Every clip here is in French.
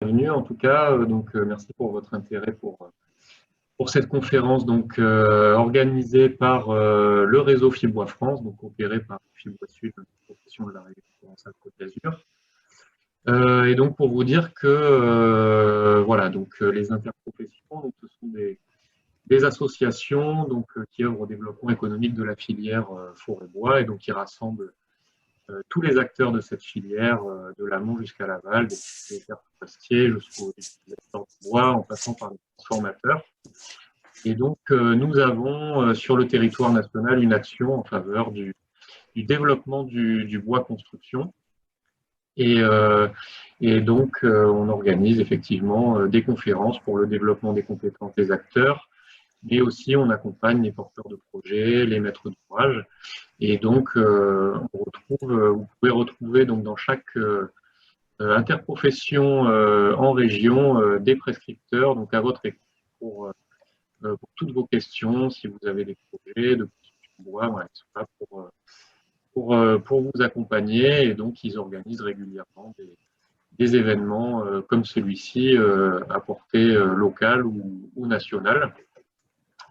bienvenue en tout cas. Merci pour votre intérêt pour cette conférence organisée par le réseau Fibois France, donc opéré par Fibois Sud, la profession de la région Provence-Alpes-Côte d'Azur. Et donc pour vous dire que les interprofessions, donc, ce sont des associations qui œuvrent au développement économique de la filière forêt-bois et donc qui rassemblent tous les acteurs de cette filière, de l'amont jusqu'à l'aval, des propriétaires forestiers jusqu'aux utilisateurs de bois, en passant par les transformateurs. Et donc, nous avons sur le territoire national une action en faveur du développement du bois construction. Et donc, on organise effectivement des conférences pour le développement des compétences des acteurs, mais aussi on accompagne les porteurs de projets, les maîtres d'ouvrage. Et donc, vous pouvez retrouver donc, dans chaque interprofession en région des prescripteurs donc à votre écoute pour toutes vos questions, si vous avez des projets de construction de bois, voilà, ils sont là pour vous accompagner. Et donc, ils organisent régulièrement des événements comme celui-ci à portée locale ou nationale,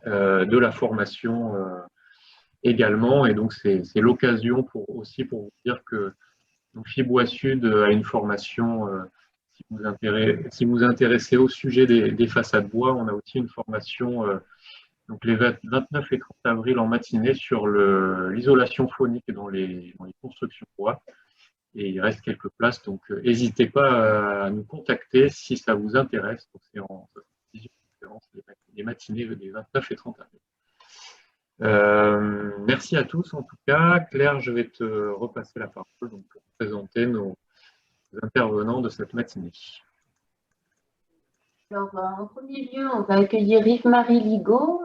de la formation également. Et donc, c'est l'occasion aussi pour vous dire que Fibois Sud a une formation, si vous intéressez au sujet des façades bois, on a aussi une formation donc les 29 et 30 avril en matinée sur l'isolation phonique dans les constructions bois. Et il reste quelques places, donc n'hésitez pas à nous contacter si ça vous intéresse. C'est en 18 conférences les matinées des 29 et 30 avril. Merci à tous en tout cas. Claire, je vais te repasser la parole pour présenter nos intervenants de cette matinée. Alors, en premier lieu, on va accueillir Yves-Marie Ligaud,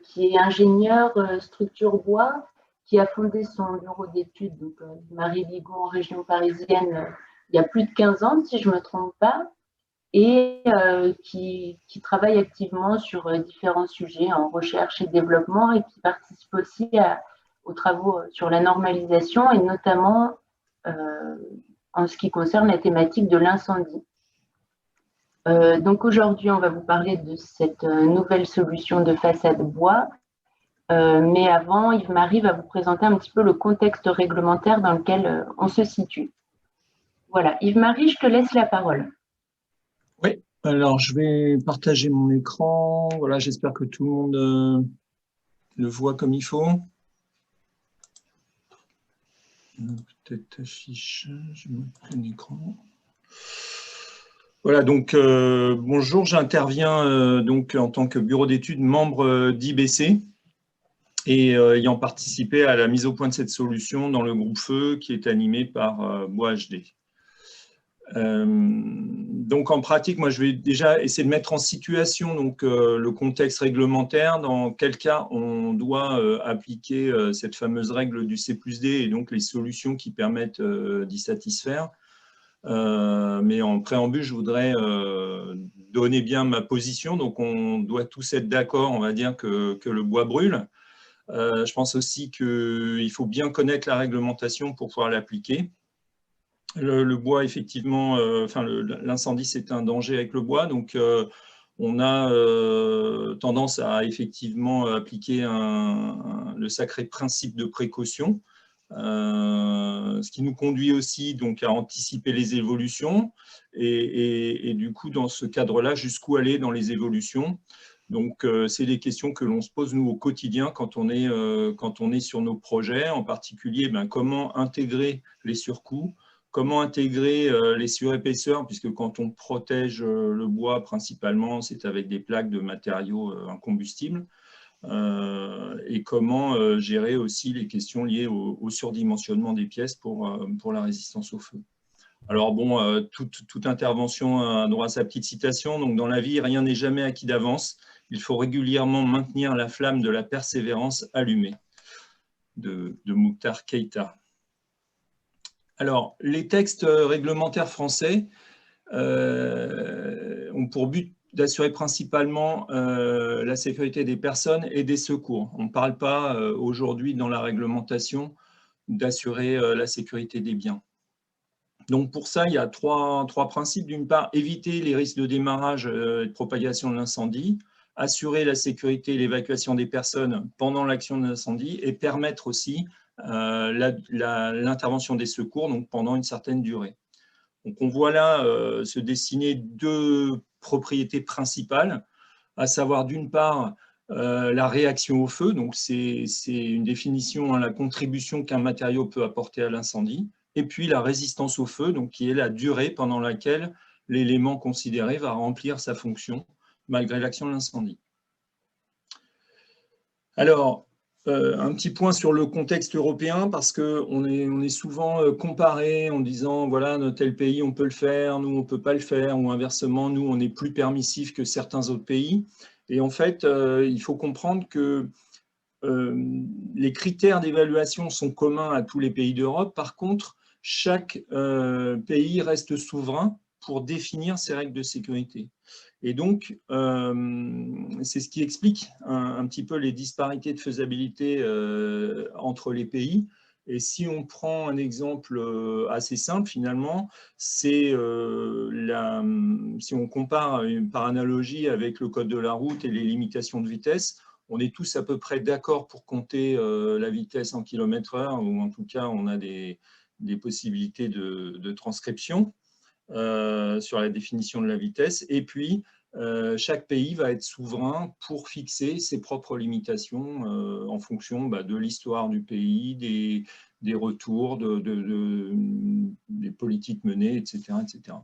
qui est ingénieur structure bois, qui a fondé son bureau d'études, Yves-Marie Ligaud en région parisienne, il y a plus de 15 ans, si je ne me trompe pas, et qui travaille activement sur différents sujets en recherche et développement et qui participe aussi aux travaux sur la normalisation et notamment en ce qui concerne la thématique de l'incendie. Donc aujourd'hui, on va vous parler de cette nouvelle solution de façade bois. Mais avant, Yves-Marie va vous présenter un petit peu le contexte réglementaire dans lequel on se situe. Voilà, Yves-Marie, je te laisse la parole. Oui, alors je vais partager mon écran. Voilà, j'espère que tout le monde le voit comme il faut. Peut-être affichage, mon écran. Voilà, donc bonjour, j'interviens donc en tant que bureau d'études membre d'IBC et ayant participé à la mise au point de cette solution dans le groupe Feu qui est animé par Bois HD. Donc en pratique, moi je vais déjà essayer de mettre en situation le contexte réglementaire, dans quel cas on doit appliquer cette fameuse règle du C+D et donc les solutions qui permettent d'y satisfaire. Mais en préambule, je voudrais donner bien ma position. Donc, on doit tous être d'accord, on va dire, que le bois brûle. Je pense aussi qu'il faut bien connaître la réglementation pour pouvoir l'appliquer. Le bois, effectivement, l'incendie, c'est un danger avec le bois. Donc, on a tendance à effectivement appliquer le sacré principe de précaution. Ce qui nous conduit aussi donc à anticiper les évolutions et du coup dans ce cadre-là jusqu'où aller dans les évolutions. Donc c'est des questions que l'on se pose nous au quotidien quand on est sur nos projets, en particulier comment intégrer les surcoûts, comment intégrer les surépaisseurs, puisque quand on protège le bois principalement c'est avec des plaques de matériaux incombustibles. Et comment gérer aussi les questions liées au surdimensionnement des pièces pour la résistance au feu. Alors bon, toute intervention a droit à sa petite citation. Donc dans la vie, rien n'est jamais acquis d'avance. Il faut régulièrement maintenir la flamme de la persévérance allumée, de Mokhtar Keïta. Alors, les textes réglementaires français ont pour but d'assurer principalement la sécurité des personnes et des secours. On ne parle pas aujourd'hui dans la réglementation d'assurer la sécurité des biens. Donc pour ça, il y a trois principes. D'une part, éviter les risques de démarrage et de propagation de l'incendie, assurer la sécurité et l'évacuation des personnes pendant l'action de l'incendie et permettre aussi l'intervention des secours donc pendant une certaine durée. Donc on voit là se dessiner deux propriétés principales, à savoir d'une part la réaction au feu, donc c'est une définition, la contribution qu'un matériau peut apporter à l'incendie, et puis la résistance au feu, donc qui est la durée pendant laquelle l'élément considéré va remplir sa fonction malgré l'action de l'incendie. Alors, un petit point sur le contexte européen, parce qu'on est souvent comparé en disant, voilà, tel pays, on peut le faire, nous, on ne peut pas le faire, ou inversement, nous, on est plus permissif que certains autres pays. Et en fait, il faut comprendre que les critères d'évaluation sont communs à tous les pays d'Europe. Par contre, chaque pays reste souverain pour définir ses règles de sécurité. Et donc, c'est ce qui explique un petit peu les disparités de faisabilité entre les pays. Et si on prend un exemple assez simple, finalement, c'est si on compare par analogie avec le code de la route et les limitations de vitesse, on est tous à peu près d'accord pour compter la vitesse en km/h, ou en tout cas, on a des possibilités de transcription sur la définition de la vitesse. Et puis, chaque pays va être souverain pour fixer ses propres limitations en fonction de l'histoire du pays, des retours, des politiques menées, etc. etc.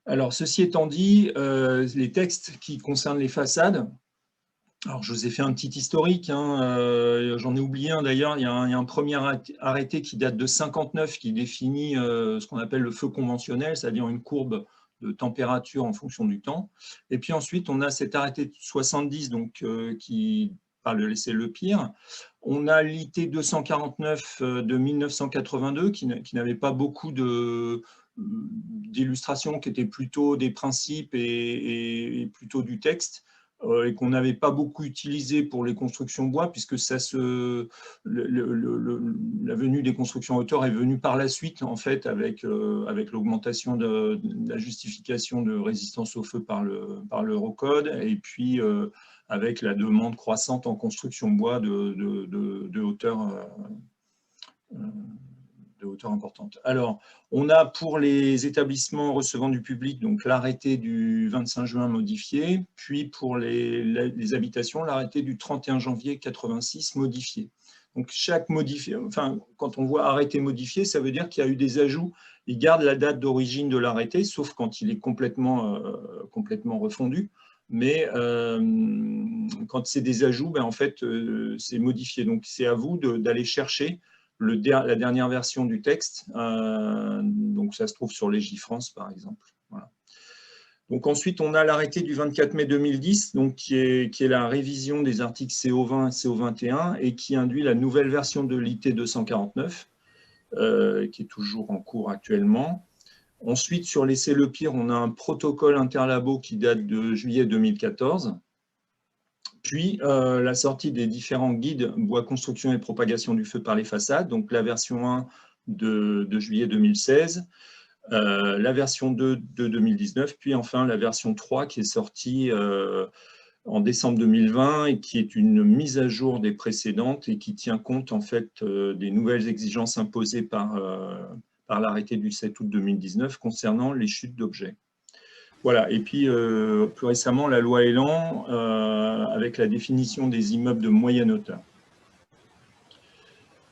Alors, ceci étant dit, les textes qui concernent les façades, alors je vous ai fait un petit historique, j'en ai oublié un d'ailleurs, il y a un premier arrêté qui date de 59 qui définit ce qu'on appelle le feu conventionnel, c'est-à-dire une courbe de température en fonction du temps. Et puis ensuite, on a cet arrêté de 70 donc, qui parle de laisser le pire. On a l'IT 249 de 1982 qui n'avait pas beaucoup d'illustrations, qui étaient plutôt des principes et plutôt du texte, et qu'on n'avait pas beaucoup utilisé pour les constructions bois, puisque la venue des constructions à hauteur est venue par la suite, en fait, avec l'augmentation de la justification de résistance au feu par l'Eurocode, et puis avec la demande croissante en construction bois de hauteur importante. Alors, on a pour les établissements recevant du public donc l'arrêté du 25 juin modifié, puis pour les habitations, l'arrêté du 31 janvier 86 modifié. Donc, chaque modifié, enfin, quand on voit arrêté modifié, ça veut dire qu'il y a eu des ajouts. Il garde la date d'origine de l'arrêté, sauf quand il est complètement refondu. Mais quand c'est des ajouts, en fait, c'est modifié. Donc, c'est à vous d'aller chercher la dernière version du texte, donc ça se trouve sur Légifrance par exemple. Voilà. Donc ensuite, on a l'arrêté du 24 mai 2010, donc qui est la révision des articles CO20 et CO21 et qui induit la nouvelle version de l'IT 249, qui est toujours en cours actuellement. Ensuite, sur laisser le pire, on a un protocole interlabo qui date de juillet 2014. Puis la sortie des différents guides bois construction et propagation du feu par les façades, donc la version 1 de juillet 2016, la version 2 de 2019, puis enfin la version 3 qui est sortie en décembre 2020 et qui est une mise à jour des précédentes et qui tient compte en fait des nouvelles exigences imposées par l'arrêté du 7 août 2019 concernant les chutes d'objets. Voilà, et puis plus récemment, la loi Elan, avec la définition des immeubles de moyenne hauteur.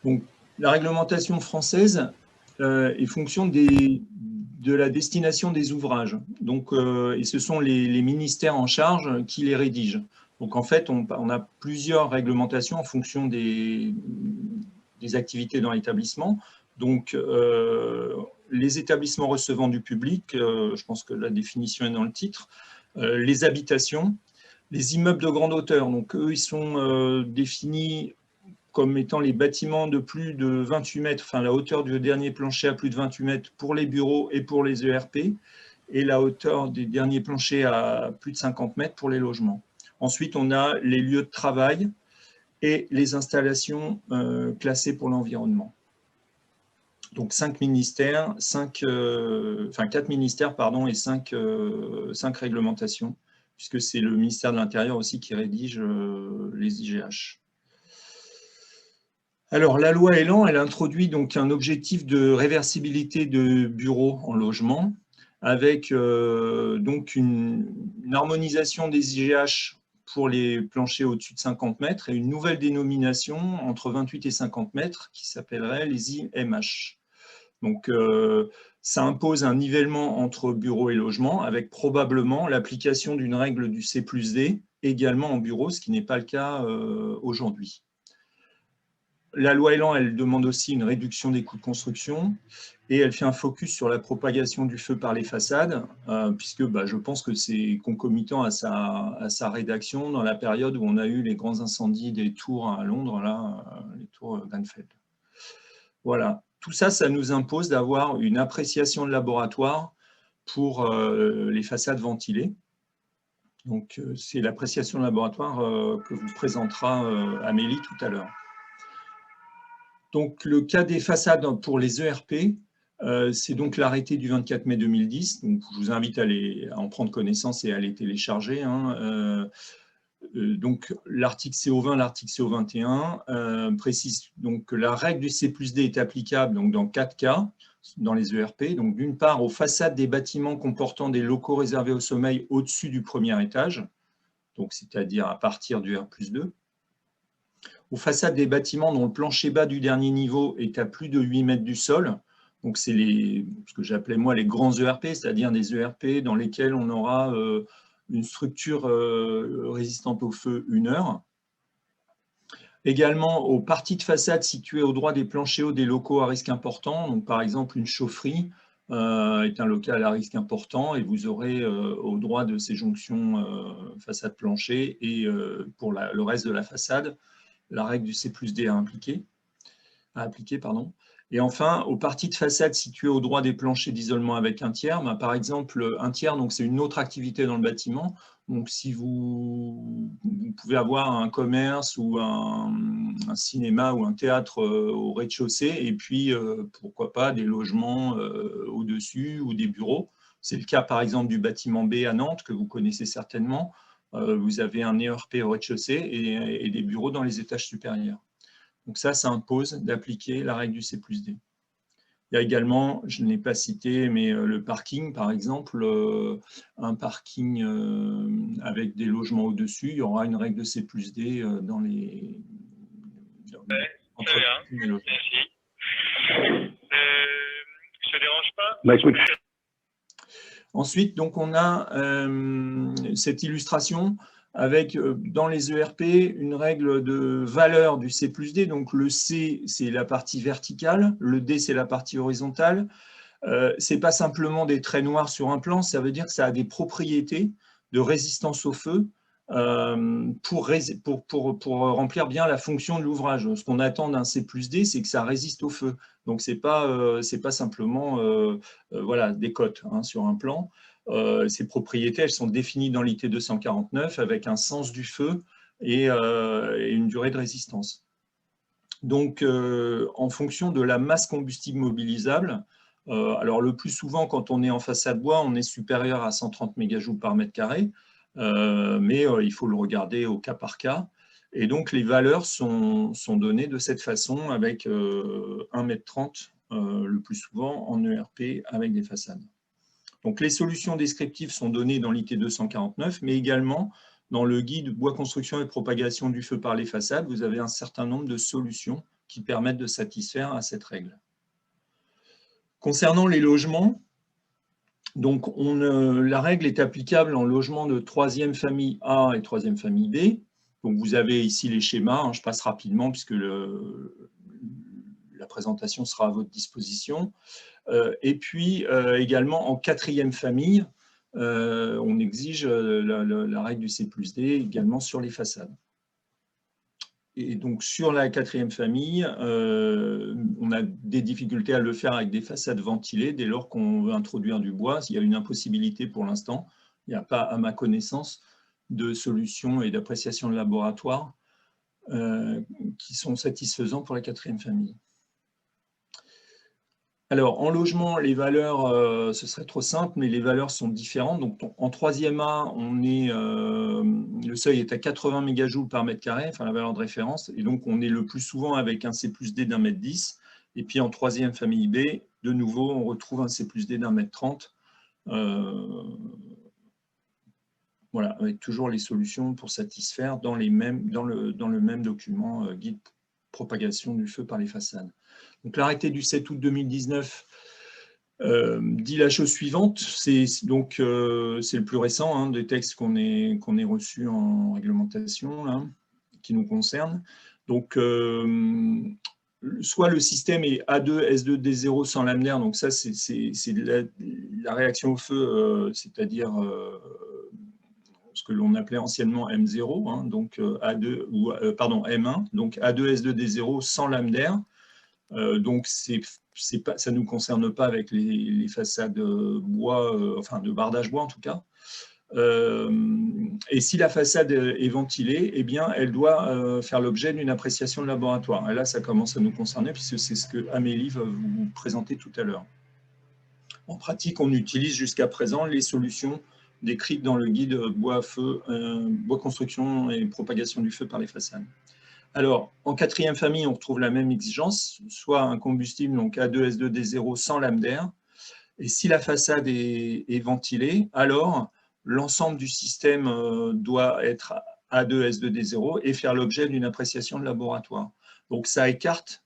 Donc, la réglementation française est fonction de la destination des ouvrages. Donc, et ce sont les ministères en charge qui les rédigent. Donc, en fait, on a plusieurs réglementations en fonction des activités dans l'établissement. Donc, les établissements recevant du public, je pense que la définition est dans le titre, les habitations, les immeubles de grande hauteur, donc eux, ils sont définis comme étant les bâtiments de plus de 28 mètres, enfin la hauteur du dernier plancher à plus de 28 mètres pour les bureaux et pour les ERP, et la hauteur des derniers planchers à plus de 50 mètres pour les logements. Ensuite, on a les lieux de travail et les installations classées pour l'environnement. Donc 4 ministères, pardon, et 5 réglementations, puisque c'est le ministère de l'Intérieur aussi qui rédige les IGH. Alors, la loi Elan, elle introduit donc un objectif de réversibilité de bureaux en logement, avec donc une harmonisation des IGH pour les planchers au-dessus de 50 mètres et une nouvelle dénomination entre 28 et 50 mètres qui s'appellerait les IMH. Donc, ça impose un nivellement entre bureaux et logements, avec probablement l'application d'une règle du C+D également en bureau, ce qui n'est pas le cas aujourd'hui. La loi Elan, elle demande aussi une réduction des coûts de construction et elle fait un focus sur la propagation du feu par les façades, puisque je pense que c'est concomitant à sa rédaction dans la période où on a eu les grands incendies des tours à Londres, là, les tours Grenfell. Voilà, tout ça, ça nous impose d'avoir une appréciation de laboratoire pour les façades ventilées. Donc, c'est l'appréciation de laboratoire que vous présentera Amélie tout à l'heure. Donc, le cas des façades pour les ERP, c'est donc l'arrêté du 24 mai 2010. Donc, je vous invite à en prendre connaissance et à les télécharger. Donc, l'article CO20, l'article CO21 précise donc que la règle du C+D est applicable donc, dans 4 cas dans les ERP. Donc, d'une part, aux façades des bâtiments comportant des locaux réservés au sommeil au-dessus du premier étage, donc c'est-à-dire à partir du R+2. Aux façades des bâtiments dont le plancher bas du dernier niveau est à plus de 8 mètres du sol, donc c'est ce que j'appelais moi les grands ERP, c'est-à-dire des ERP dans lesquels on aura une structure résistante au feu 1 heure. Également aux parties de façade situées au droit des planchers hauts des locaux à risque important, donc par exemple une chaufferie est un local à risque important et vous aurez au droit de ces jonctions façade-plancher et pour le reste de la façade, la règle du C+D à appliquer. Et enfin, aux parties de façade situées au droit des planchers d'isolement avec un tiers, par exemple, un tiers, c'est une autre activité dans le bâtiment. Donc, si vous pouvez avoir un commerce ou un cinéma ou un théâtre au rez-de-chaussée, et puis, pourquoi pas, des logements au-dessus ou des bureaux. C'est le cas, par exemple, du bâtiment B à Nantes, que vous connaissez certainement. Vous avez un ERP au rez-de-chaussée et des bureaux dans les étages supérieurs. Donc ça impose d'appliquer la règle du C+D. Il y a également, je ne l'ai pas cité, mais le parking, par exemple, un parking avec des logements au-dessus, il y aura une règle de C+D dans les... Très bien, merci. Je te dérange pas? Écoute. Ensuite, donc, on a cette illustration avec, dans les ERP, une règle de valeur du C+D. Donc, le C, c'est la partie verticale, le D, c'est la partie horizontale. Ce n'est pas simplement des traits noirs sur un plan, ça veut dire que ça a des propriétés de résistance au feu pour remplir bien la fonction de l'ouvrage. Ce qu'on attend d'un C+D, c'est que ça résiste au feu. Donc, ce n'est pas simplement voilà, des cotes sur un plan. Ces propriétés, elles sont définies dans l'IT 249 avec un sens du feu et une durée de résistance. Donc, en fonction de la masse combustible mobilisable, alors le plus souvent, quand on est en façade bois, on est supérieur à 130 mégajoules par mètre carré, mais il faut le regarder au cas par cas. Et donc, les valeurs sont données de cette façon avec 1,30 m le plus souvent en ERP avec des façades. Donc, les solutions descriptives sont données dans l'IT 249, mais également dans le guide bois construction et propagation du feu par les façades, vous avez un certain nombre de solutions qui permettent de satisfaire à cette règle. Concernant les logements, donc la règle est applicable en logement de 3e famille A et 3e famille B. Donc, vous avez ici les schémas, je passe rapidement puisque la présentation sera à votre disposition. Et puis, également en 4e famille, on exige la règle du C+D également sur les façades. Et donc, sur la 4e famille, on a des difficultés à le faire avec des façades ventilées dès lors qu'on veut introduire du bois. Il y a une impossibilité pour l'instant. Il n'y a pas, à ma connaissance, de solutions et d'appréciation de laboratoire qui sont satisfaisants pour la 4e famille. Alors, en logement, les valeurs, ce serait trop simple, mais les valeurs sont différentes. Donc, en 3e A, le seuil est à 80 mégajoules par mètre carré, enfin la valeur de référence, et donc on est le plus souvent avec un C+D d'1 mètre 10. Et puis en 3e famille B, de nouveau, on retrouve un C+D d'1 mètre 30. Voilà, avec toujours les solutions pour satisfaire dans le même document guide propagation du feu par les façades. Donc l'arrêté du 7 août 2019 dit la chose suivante, c'est le plus récent hein, des textes qu'on ait reçus en réglementation, là, qui nous concernent. Donc, soit le système est A2, S2, D0 sans lambda, donc ça c'est la réaction au feu, c'est-à-dire ce que l'on appelait anciennement M0, hein, donc A2 ou pardon M1, donc A2, S2, D0 sans lambda. Donc ça ne nous concerne pas avec les façades bois, enfin de bardage bois en tout cas. Et si la façade est ventilée, eh bien, elle doit faire l'objet d'une appréciation de laboratoire. Et là, ça commence à nous concerner puisque c'est ce que Amélie va vous présenter tout à l'heure. En pratique, on utilise jusqu'à présent les solutions décrites dans le guide bois construction et propagation du feu par les façades. Alors, en 4e famille, on retrouve la même exigence, soit un combustible, donc A2, S2, D0 sans lambda. Et si la façade est ventilée, alors l'ensemble du système doit être A2, S2, D0 et faire l'objet d'une appréciation de laboratoire. Donc, ça écarte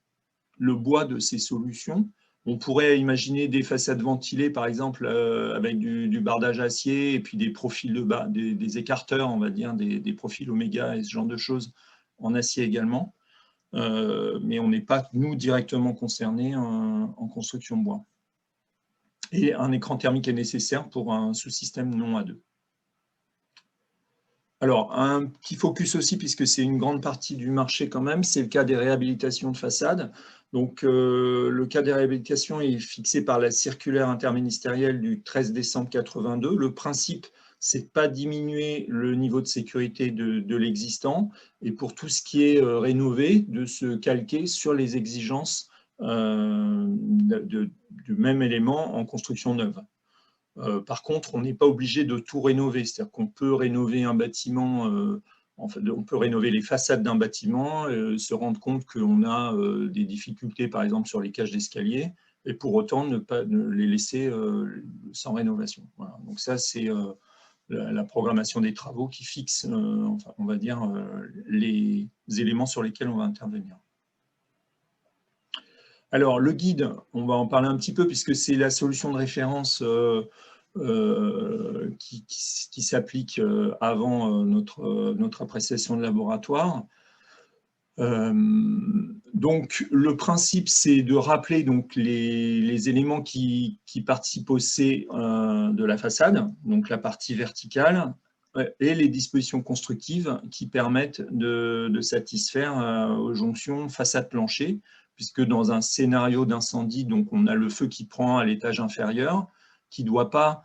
le bois de ces solutions. On pourrait imaginer des façades ventilées, par exemple, avec du bardage acier et puis des profils des écarteurs, on va dire, des profils oméga et ce genre de choses en acier également. Mais on n'est pas, nous, directement concernés en construction bois. Et un écran thermique est nécessaire pour un sous-système non A2. Alors, un petit focus aussi, puisque c'est une grande partie du marché quand même, c'est le cas des réhabilitations de façades. Donc, le cas des réhabilitations est fixé par la circulaire interministérielle du 13 décembre 82. Le principe, c'est de ne pas diminuer le niveau de sécurité de l'existant, et pour tout ce qui est rénové, de se calquer sur les exigences du même élément en construction neuve. Par contre, on n'est pas obligé de tout rénover, c'est-à-dire qu'on peut rénover un bâtiment, on peut rénover les façades d'un bâtiment, se rendre compte qu'on a des difficultés, par exemple, sur les cages d'escalier, et pour autant ne les laisser sans rénovation. Voilà. Donc ça, c'est la programmation des travaux qui fixe, enfin, on va dire, les éléments sur lesquels on va intervenir. Alors, le guide, on va en parler un petit peu, puisque c'est la solution de référence qui s'applique avant notre appréciation de laboratoire. Donc, le principe, c'est de rappeler donc, les éléments qui participent au C de la façade, donc la partie verticale, et les dispositions constructives qui permettent de satisfaire aux jonctions façade-plancher, puisque dans un scénario d'incendie, donc on a le feu qui prend à l'étage inférieur, qui ne doit pas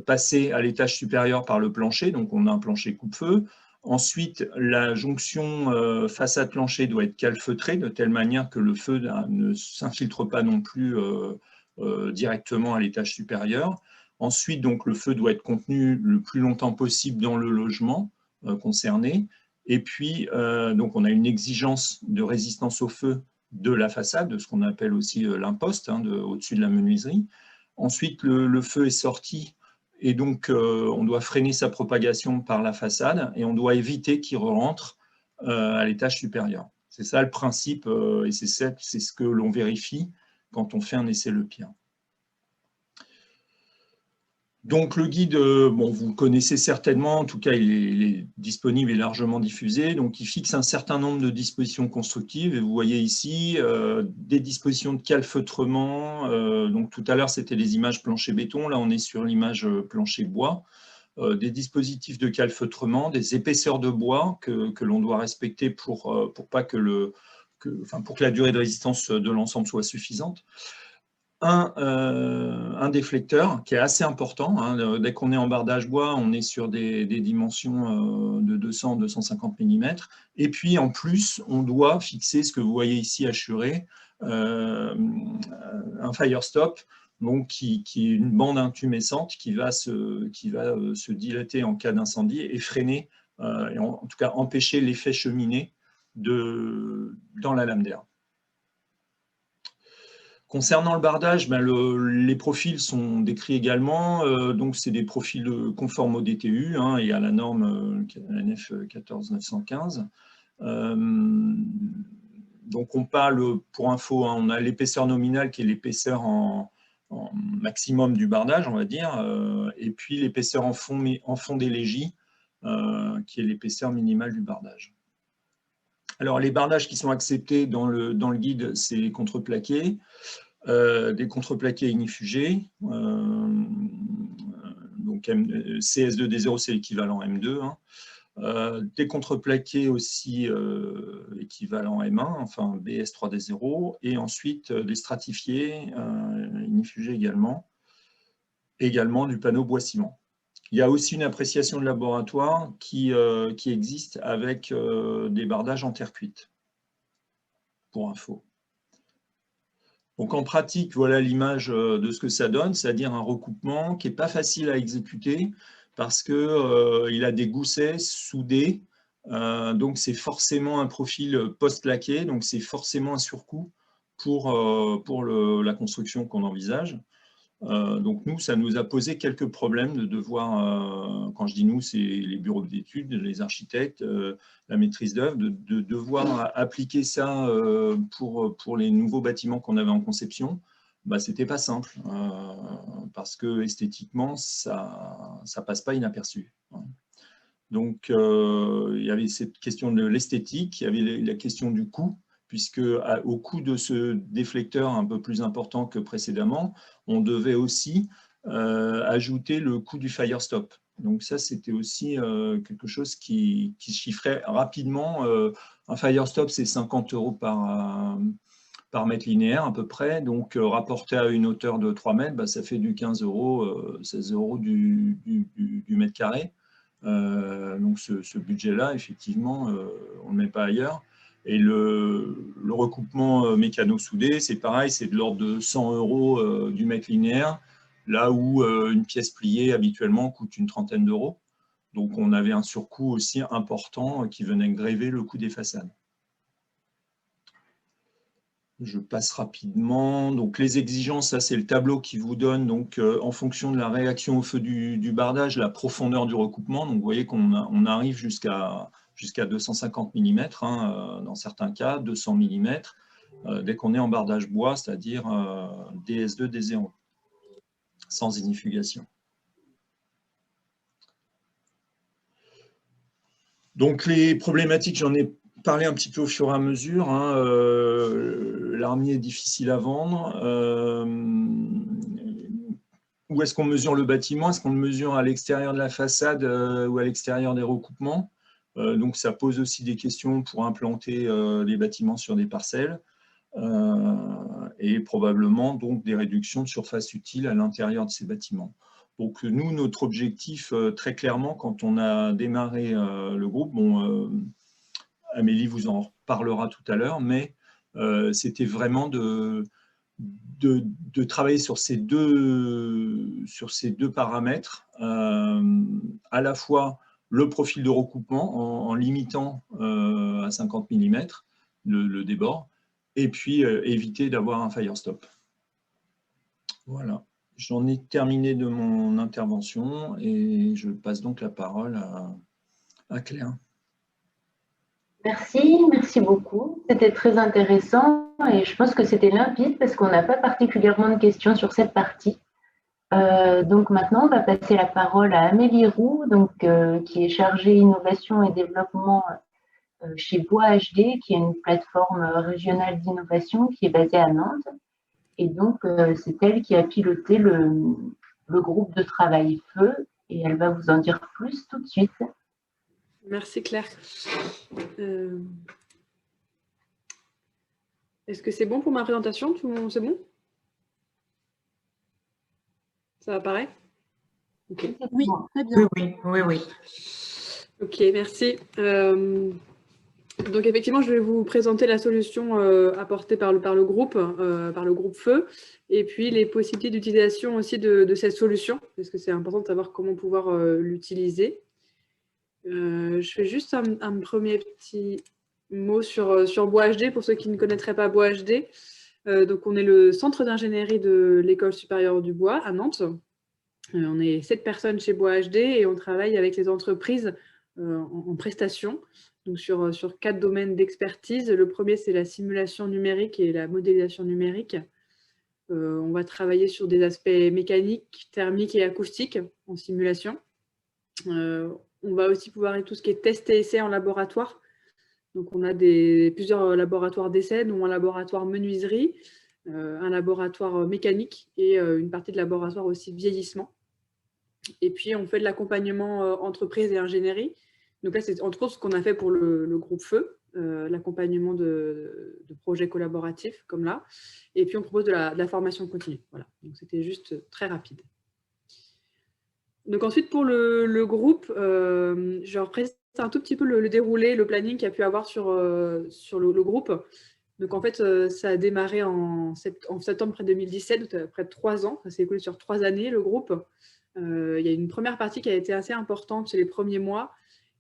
passer à l'étage supérieur par le plancher, donc on a un plancher coupe-feu. Ensuite, la jonction façade-plancher doit être calfeutrée de telle manière que le feu ne s'infiltre pas non plus directement à l'étage supérieur. Ensuite, donc, le feu doit être contenu le plus longtemps possible dans le logement concerné. Et puis, donc, on a une exigence de résistance au feu de la façade, de ce qu'on appelle aussi l'imposte, hein, au-dessus de la menuiserie. Ensuite, le feu est sorti et donc on doit freiner sa propagation par la façade et on doit éviter qu'il rentre à l'étage supérieur. C'est ça le principe et c'est ce que l'on vérifie quand on fait un essai Le Pire. Donc le guide, bon, vous le connaissez certainement, en tout cas il est disponible et largement diffusé, donc il fixe un certain nombre de dispositions constructives, et vous voyez ici des dispositions de calfeutrement, donc tout à l'heure c'était les images plancher-béton, là on est sur l'image plancher-bois, des dispositifs de calfeutrement, des épaisseurs de bois que l'on doit respecter pour que la durée de résistance de l'ensemble soit suffisante. Un déflecteur qui est assez important. Hein. Dès qu'on est en bardage bois, on est sur des dimensions de 200-250 mm. Et puis, en plus, on doit fixer ce que vous voyez ici assuré, un firestop, donc qui est une bande intumescente qui va se dilater en cas d'incendie et freiner, et en tout cas empêcher l'effet cheminée dans la lame d'air. Concernant le bardage, les profils sont décrits également. Donc, c'est des profils conformes au DTU et à la norme NF 14915. Donc, on parle, pour info, on a l'épaisseur nominale qui est l'épaisseur en maximum du bardage, on va dire, et puis l'épaisseur en fond d'élégie, qui est l'épaisseur minimale du bardage. Alors, les bardages qui sont acceptés dans le guide, c'est les contreplaqués. Des contreplaqués ignifugés, donc CS2D0 c'est l'équivalent M2, des contreplaqués aussi équivalent M1, enfin BS3D0, et ensuite des stratifiés ignifugés également du panneau bois-ciment. Il y a aussi une appréciation de laboratoire qui existe avec des bardages en terre cuite, pour info. Donc en pratique, voilà l'image de ce que ça donne, c'est-à-dire un recoupement qui n'est pas facile à exécuter parce qu'il a des goussets soudés, donc c'est forcément un profil post-laqué, donc c'est forcément un surcoût pour la construction qu'on envisage. Donc nous, ça nous a posé quelques problèmes de devoir, quand je dis nous, c'est les bureaux d'études, les architectes, la maîtrise d'œuvre, de devoir appliquer ça pour les nouveaux bâtiments qu'on avait en conception. C'était pas simple, parce que esthétiquement, ça passe pas inaperçu. Donc il y avait cette question de l'esthétique, il y avait la question du coût, puisque au coût de ce déflecteur un peu plus important que précédemment, on devait aussi ajouter le coût du firestop. Donc ça, c'était aussi quelque chose qui chiffrait rapidement. Un firestop, c'est 50 € par mètre linéaire à peu près. Donc rapporté à une hauteur de 3 mètres, ça fait du 15 €, 16 € du mètre carré. Donc ce budget-là, effectivement, on ne le met pas ailleurs. Et le recoupement mécano-soudé, c'est pareil, c'est de l'ordre de 100 € du mètre linéaire, là où une pièce pliée habituellement coûte une trentaine d'euros. Donc on avait un surcoût aussi important qui venait gréver le coût des façades. Je passe rapidement. Donc les exigences, ça c'est le tableau qui vous donne, donc en fonction de la réaction au feu du bardage, la profondeur du recoupement. Donc vous voyez qu'on arrive jusqu'à 250 mm, dans certains cas, 200 mm, dès qu'on est en bardage bois, c'est-à-dire DS2, D0, sans ignifugation. Donc les problématiques, j'en ai parlé un petit peu au fur et à mesure. L'armier est difficile à vendre. Où est-ce qu'on mesure le bâtiment? Est-ce qu'on le mesure à l'extérieur de la façade ou à l'extérieur des recoupements? Donc ça pose aussi des questions pour implanter les bâtiments sur des parcelles et probablement donc des réductions de surface utile à l'intérieur de ces bâtiments. Donc nous, notre objectif, très clairement, quand on a démarré le groupe, Amélie vous en parlera tout à l'heure, mais c'était vraiment de travailler sur ces deux paramètres, à la fois le profil de recoupement en limitant à 50 mm le débord, et puis éviter d'avoir un firestop. Voilà, j'en ai terminé de mon intervention et je passe donc la parole à Claire. Merci beaucoup. C'était très intéressant et je pense que c'était limpide parce qu'on n'a pas particulièrement de questions sur cette partie. Donc maintenant, on va passer la parole à Amélie Roux, qui est chargée innovation et développement chez Bois HD, qui est une plateforme régionale d'innovation qui est basée à Nantes. Et donc, c'est elle qui a piloté le groupe de travail Feu et elle va vous en dire plus tout de suite. Merci Claire. Est-ce que c'est bon pour ma présentation? C'est bon? Ça apparaît? Okay. Oui, très bien. Oui. Ok, merci. Donc effectivement, je vais vous présenter la solution apportée par le groupe Feu, et puis les possibilités d'utilisation aussi de cette solution, parce que c'est important de savoir comment pouvoir l'utiliser. Je fais juste un premier petit mot sur Bois HD, pour ceux qui ne connaîtraient pas Bois HD. Donc on est le centre d'ingénierie de l'École supérieure du bois à Nantes. On est 7 personnes chez Bois HD et on travaille avec les entreprises en prestation, donc sur 4 domaines d'expertise. Le premier, c'est la simulation numérique et la modélisation numérique. On va travailler sur des aspects mécaniques, thermiques et acoustiques en simulation. On va aussi pouvoir faire tout ce qui est test et essai en laboratoire. Donc on a plusieurs laboratoires d'essai, dont un laboratoire menuiserie, un laboratoire mécanique et une partie de laboratoire aussi vieillissement. Et puis on fait de l'accompagnement entreprise et ingénierie. Donc là, c'est entre autres ce qu'on a fait pour le groupe Feu, l'accompagnement de projets collaboratifs comme là. Et puis on propose de la formation continue. Voilà. Donc c'était juste très rapide. Donc ensuite, pour le groupe, je représente un tout petit peu le déroulé, le planning qu'il y a pu avoir sur le groupe. Donc en fait, ça a démarré en septembre 2017, donc près de 3 ans. Ça s'est écoulé sur 3 années, le groupe. Il y a une première partie qui a été assez importante chez les premiers mois,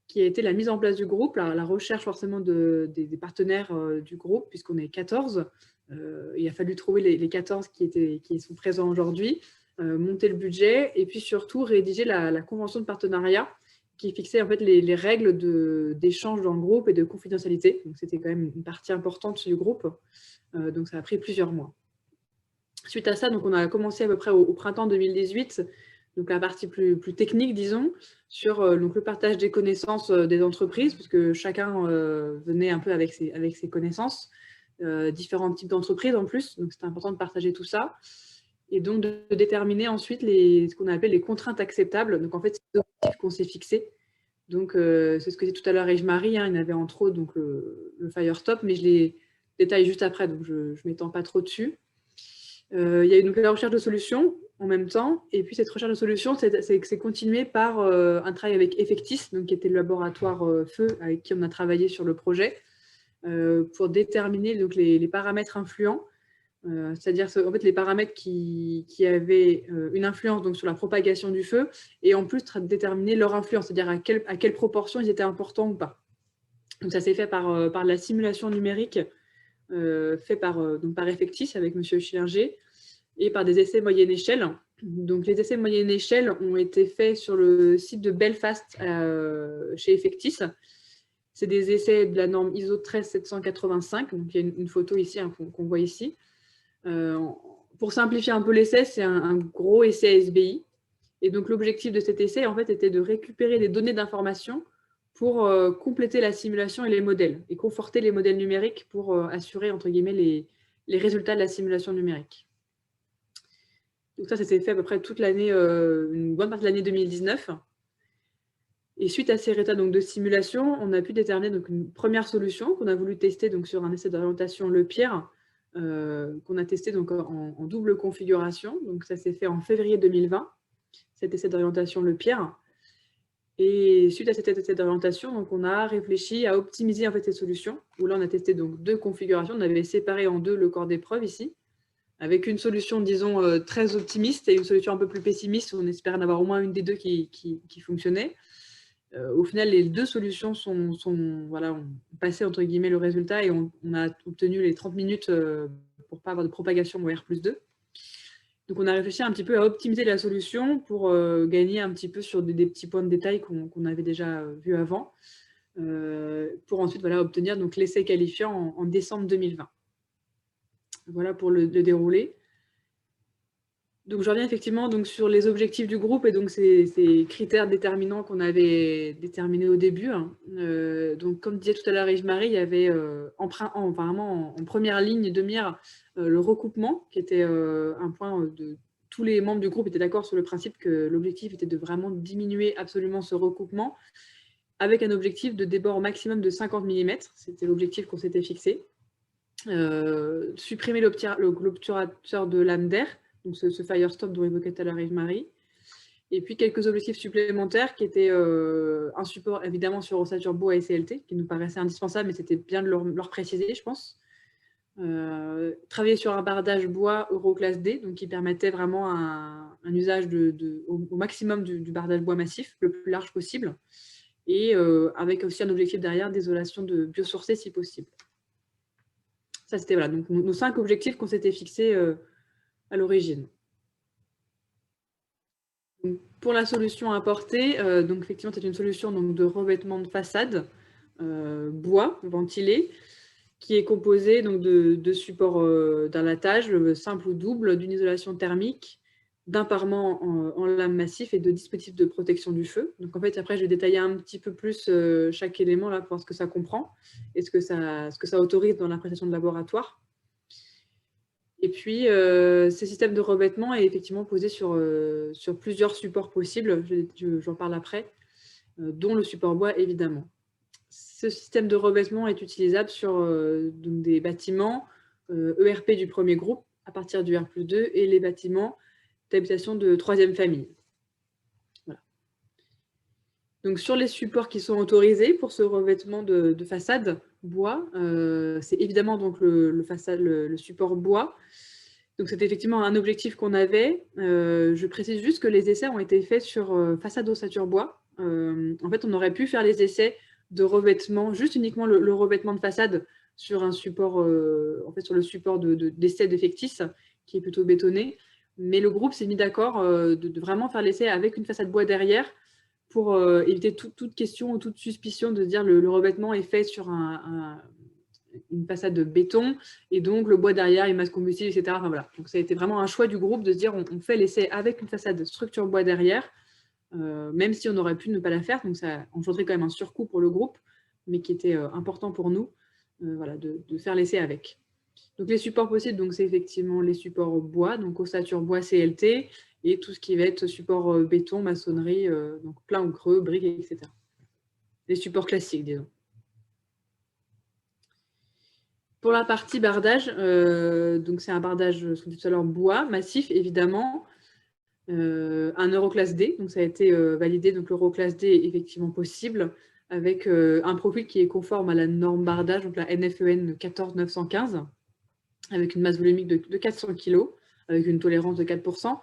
qui a été la mise en place du groupe, la recherche forcément des partenaires du groupe, puisqu'on est 14. Il a fallu trouver les 14 qui sont présents aujourd'hui, monter le budget et puis surtout rédiger la convention de partenariat qui fixait en fait les règles d'échange dans le groupe et de confidentialité. Donc c'était quand même une partie importante du groupe. Donc ça a pris plusieurs mois. Suite à ça, donc on a commencé à peu près au printemps 2018, donc la partie plus technique, disons, sur donc le partage des connaissances des entreprises, puisque chacun venait un peu avec ses connaissances, différents types d'entreprises en plus, donc c'était important de partager tout ça. Et donc de déterminer ensuite ce qu'on appelle les contraintes acceptables. Donc en fait, c'est les objectifs qu'on s'est fixés. Donc c'est ce que dit tout à l'heure Yves-Marie, il y en avait entre autres donc, le Firestop, mais je les détaille juste après, donc je ne m'étends pas trop dessus. Il y a eu donc la recherche de solutions en même temps, et puis cette recherche de solutions, c'est continué par un travail avec Effectis, donc, qui était le laboratoire Feu avec qui on a travaillé sur le projet, pour déterminer donc, les paramètres influents, c'est-à-dire en fait, les paramètres qui avaient une influence donc, sur la propagation du feu, et en plus déterminer leur influence, c'est-à-dire à quelle proportion ils étaient importants ou pas. Donc ça s'est fait par la simulation numérique fait par Effectis avec M. Schillinger, et par des essais moyenne échelle. Donc les essais moyenne échelle ont été faits sur le site de Belfast chez Effectis. C'est des essais de la norme ISO 13785, donc il y a une photo ici hein, qu'on voit ici. Pour simplifier un peu l'essai, c'est un gros essai SBI. Et donc l'objectif de cet essai en fait, était de récupérer des données d'information pour compléter la simulation et les modèles, et conforter les modèles numériques pour assurer, entre guillemets, les résultats de la simulation numérique. Donc ça s'est fait à peu près toute l'année, une bonne partie de l'année 2019. Et suite à ces résultats donc, de simulation, on a pu déterminer donc, une première solution qu'on a voulu tester donc, sur un essai d'orientation Le Pierre, qu'on a testé donc, en double configuration. Donc ça s'est fait en février 2020, cet essai d'orientation Le Pierre. Et suite à cet essai d'orientation, donc on a réfléchi à optimiser en fait, ces solutions, où là on a testé donc 2 configurations. On avait séparé en 2 le corps d'épreuve ici, avec une solution, disons, très optimiste et une solution un peu plus pessimiste. On espérait en avoir au moins une des 2 qui fonctionnait. Au final, les 2 solutions voilà, ont passé entre guillemets le résultat et on a obtenu les 30 minutes pour ne pas avoir de propagation au R+2. Donc, on a réfléchi un petit peu à optimiser la solution pour gagner un petit peu sur des petits points de détail qu'on avait déjà vus avant, pour ensuite voilà, obtenir l'essai qualifiant en décembre 2020. Voilà pour le déroulé. Donc, je reviens effectivement donc, sur les objectifs du groupe et donc ces critères déterminants qu'on avait déterminés au début. Donc, comme disait tout à l'heure Yves-Marie, il y avait apparemment en première ligne de mire le recoupement, qui était un point de tous les membres du groupe étaient d'accord sur le principe que l'objectif était de vraiment diminuer absolument ce recoupement, avec un objectif de débord maximum de 50 mm. C'était l'objectif qu'on s'était fixé. Supprimer l'obturateur de lame d'air, donc ce Firestop dont évoquait tout à l'heure Yves-Marie, Et puis quelques objectifs supplémentaires qui étaient un support évidemment sur ossature bois et CLT, qui nous paraissait indispensable, mais c'était bien de leur préciser, je pense. Travailler sur un bardage bois Euro classe D, donc qui permettait vraiment un usage au maximum du bardage bois massif, le plus large possible, et avec aussi un objectif derrière d'isolation de biosourcés si possible. Ça, c'était voilà, donc nos 5 objectifs qu'on s'était fixés à l'origine. Pour la solution apportée, donc effectivement, c'est une solution donc, de revêtement de façade bois ventilé, qui est composé donc, de supports d'alatage simple ou double, d'une isolation thermique, d'un parement en lame massif et de dispositifs de protection du feu. Donc en fait, après, je vais détailler un petit peu plus chaque élément là, pour voir ce que ça comprend et ce que ça autorise dans l'appréciation de laboratoire. Et puis, ces systèmes de revêtement est effectivement posé sur plusieurs supports possibles, j'en parle après, dont le support bois évidemment. Ce système de revêtement est utilisable sur donc des bâtiments ERP du premier groupe à partir du R+2 et les bâtiments d'habitation de troisième famille. Voilà. Donc sur les supports qui sont autorisés pour ce revêtement de façade bois, c'est évidemment donc le support bois. Donc c'est effectivement un objectif qu'on avait. Je précise juste que les essais ont été faits sur façade ossature bois. En fait, on aurait pu faire les essais de revêtement, juste uniquement le revêtement de façade sur un support, en fait sur le support d'essai d'Effectis, qui est plutôt bétonné. Mais le groupe s'est mis d'accord de vraiment faire l'essai avec une façade bois derrière pour éviter toute question ou toute suspicion de dire le revêtement est fait sur une façade de béton et donc le bois derrière, il masse combustible, etc. Enfin, voilà. Donc ça a été vraiment un choix du groupe de se dire on fait l'essai avec une façade structure bois derrière, même si on aurait pu ne pas la faire. Donc ça engendrait quand même un surcoût pour le groupe, mais qui était important pour nous voilà, de faire l'essai avec. Donc les supports possibles, c'est effectivement les supports bois, donc ossature bois CLT, et tout ce qui va être support béton, maçonnerie, donc plein ou creux, briques, etc. Les supports classiques, disons. Pour la partie bardage, donc c'est un bardage, ce qu'on dit tout à l'heure, bois, massif, évidemment, un Euroclass D, donc ça a été validé, donc l'Euroclass D est effectivement possible, avec un profil qui est conforme à la norme bardage, donc la NFEN 14915, avec une masse volumique de 400 kg, avec une tolérance de 4%.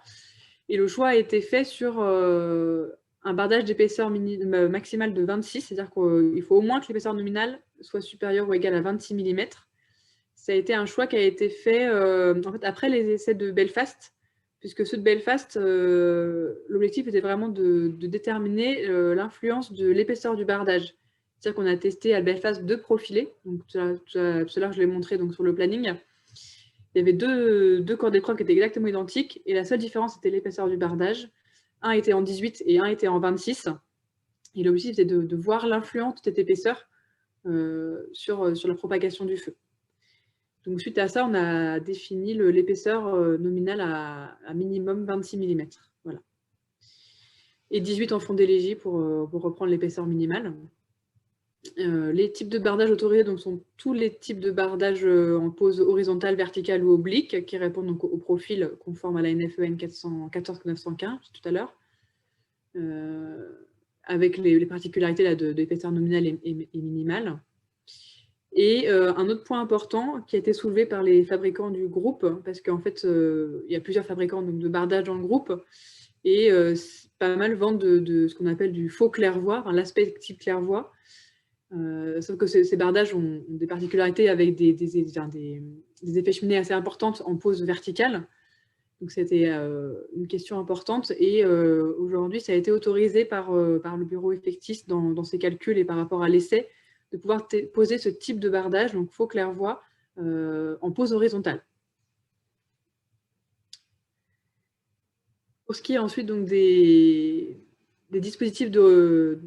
Et le choix a été fait sur un bardage d'épaisseur maximale de 26, c'est-à-dire qu'il faut au moins que l'épaisseur nominale soit supérieure ou égale à 26 mm. Ça a été un choix qui a été fait en fait, après les essais de Belfast, puisque ceux de Belfast, l'objectif était vraiment de déterminer l'influence de l'épaisseur du bardage. C'est-à-dire qu'on a testé à Belfast 2 profilés, donc tout à l'heure je l'ai montré donc, sur le planning. Il y avait deux corps d'épreuve qui étaient exactement identiques, et la seule différence était l'épaisseur du bardage. Un était en 18 et un était en 26. Et l'objectif était de voir l'influence de cette épaisseur sur la propagation du feu. Donc suite à ça, on a défini l'épaisseur nominale à minimum 26 mm. Voilà. Et 18 en fond d'élégie pour reprendre l'épaisseur minimale. Les types de bardage autorisés donc, sont tous les types de bardage en pose horizontale, verticale ou oblique qui répondent donc, au profil conforme à la NFEN 14915 tout à l'heure, avec les particularités d'épaisseur nominale et minimale. Et un autre point important qui a été soulevé par les fabricants du groupe, parce qu'en fait, il y a plusieurs fabricants donc, de bardage dans le groupe, et pas mal vendent de ce qu'on appelle du faux clairvoie, enfin, l'aspect type clairvoie. Sauf que ces bardages ont des particularités avec des effets cheminés assez importantes en pose verticale. Donc c'était une question importante. Et aujourd'hui, ça a été autorisé par le bureau Effectis dans ses calculs et par rapport à l'essai, de pouvoir poser ce type de bardage, donc faux clairvoie, en pose horizontale. Pour ce qui est ensuite donc, des dispositifs de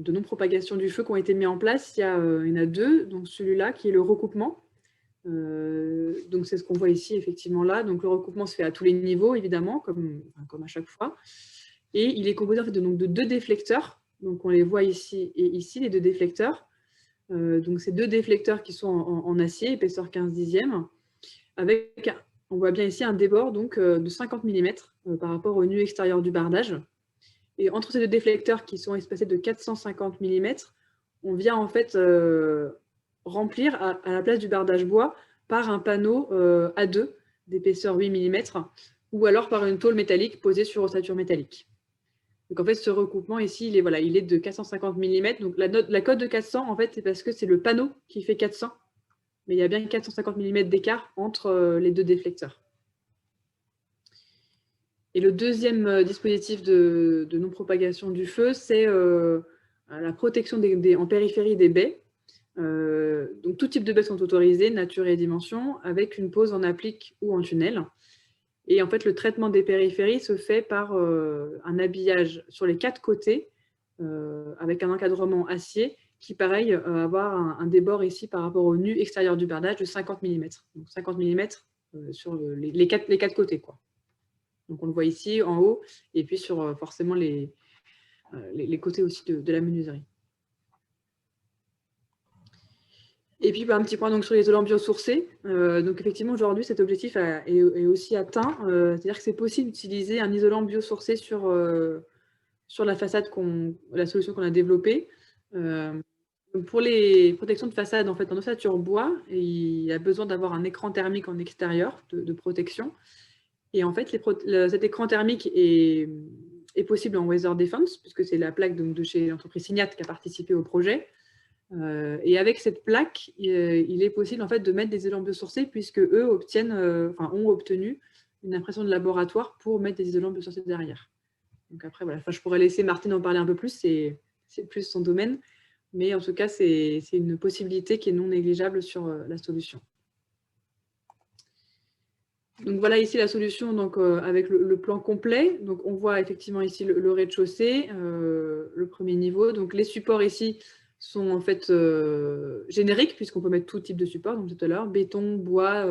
non-propagation du feu qui ont été mis en place, il y en a 2, donc celui-là qui est le recoupement. Donc c'est ce qu'on voit ici effectivement là. Donc le recoupement se fait à tous les niveaux évidemment, comme à chaque fois. Et il est composé en fait, de 2 déflecteurs. Donc on les voit ici et ici, les 2 déflecteurs. Donc ces 2 déflecteurs qui sont en acier, épaisseur 15/10, avec on voit bien ici un débord donc, de 50 mm par rapport au nu extérieur du bardage. Et entre ces deux déflecteurs qui sont espacés de 450 mm, on vient en fait remplir à la place du bardage bois par un panneau A2 d'épaisseur 8 mm ou alors par une tôle métallique posée sur ossature métallique. Donc en fait, ce recoupement ici, il est de 450 mm. Donc la cote de 400, en fait, c'est parce que c'est le panneau qui fait 400, mais il y a bien 450 mm d'écart entre les deux déflecteurs. Et le deuxième dispositif de non-propagation du feu, c'est la protection en périphérie des baies. Donc tout type de baies sont autorisées, nature et dimension, avec une pose en applique ou en tunnel. Et en fait, le traitement des périphéries se fait par un habillage sur les 4 côtés, avec un encadrement acier, qui, pareil, va avoir un débord ici par rapport au nu extérieur du bardage de 50 mm. Donc 50 mm sur les 4 côtés, quoi. Donc on le voit ici, en haut, et puis sur forcément les côtés aussi de la menuiserie. Et puis un petit point donc, sur l'isolant biosourcé. Donc effectivement, aujourd'hui, cet objectif est aussi atteint. C'est-à-dire que c'est possible d'utiliser un isolant biosourcé sur la façade, la solution qu'on a développée. Pour les protections de façade, en fait, en ossature bois, il y a besoin d'avoir un écran thermique en extérieur de protection. Et en fait, cet écran thermique est possible en Weather Defense, puisque c'est la plaque de chez l'entreprise Signat qui a participé au projet. Et avec cette plaque, il est possible en fait, de mettre des isolants biosourcés, puisque eux ont obtenu une impression de laboratoire pour mettre des isolants biosourcés derrière. Donc après, voilà. Enfin, je pourrais laisser Martine en parler un peu plus, c'est plus son domaine. Mais en tout cas, c'est une possibilité qui est non négligeable sur la solution. Donc voilà ici la solution donc, avec le plan complet. Donc on voit effectivement ici le rez-de-chaussée, le premier niveau. Donc les supports ici sont en fait génériques, puisqu'on peut mettre tout type de support, donc tout à l'heure, béton, bois,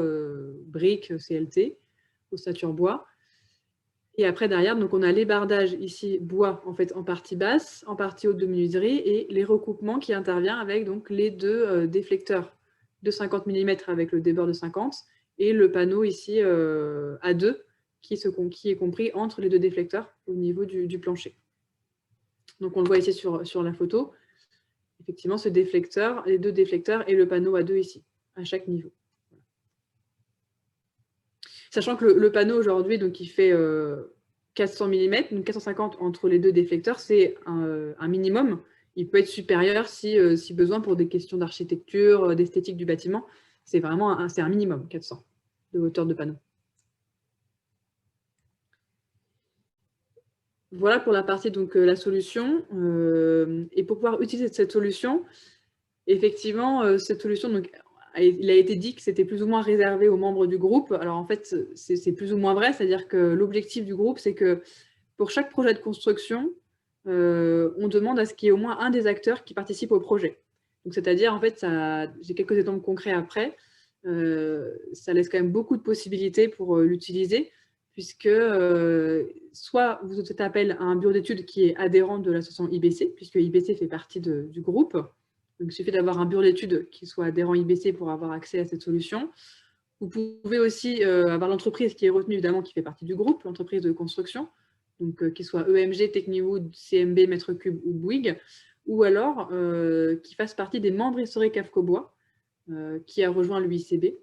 briques, CLT, ossature bois. Et après derrière, donc on a les bardages ici, bois en fait en partie basse, en partie haute de menuiserie, et les recoupements qui interviennent avec donc les deux déflecteurs de 50 mm avec le débord de 50, et le panneau ici A2 qui est compris entre les deux déflecteurs au niveau du plancher. Donc on le voit ici sur la photo. Effectivement, ce déflecteur, les deux déflecteurs et le panneau A2 ici, à chaque niveau. Sachant que le panneau aujourd'hui, il fait 400 mm, donc 450 entre les deux déflecteurs, c'est un minimum. Il peut être supérieur si besoin pour des questions d'architecture, d'esthétique du bâtiment. C'est vraiment un minimum, 400 de hauteur de panneau. Voilà pour la partie donc la solution. Et pour pouvoir utiliser cette solution, effectivement, cette solution, donc, il a été dit que c'était plus ou moins réservé aux membres du groupe. Alors en fait, c'est plus ou moins vrai, c'est-à-dire que l'objectif du groupe, c'est que pour chaque projet de construction, on demande à ce qu'il y ait au moins un des acteurs qui participe au projet. Donc c'est-à-dire, en fait, j'ai quelques exemples concrets après, ça laisse quand même beaucoup de possibilités pour l'utiliser, puisque soit vous faites appel à un bureau d'études qui est adhérent de l'association IBC, puisque IBC fait partie du groupe. Donc, il suffit d'avoir un bureau d'études qui soit adhérent IBC pour avoir accès à cette solution. Vous pouvez aussi avoir l'entreprise qui est retenue, évidemment, qui fait partie du groupe, l'entreprise de construction, donc qui soit EMG, Techniwood, CMB, Mètre Cube ou Bouygues, ou alors qui fasse partie des membres historiques AFCOBOIS, qui a rejoint l'UICB,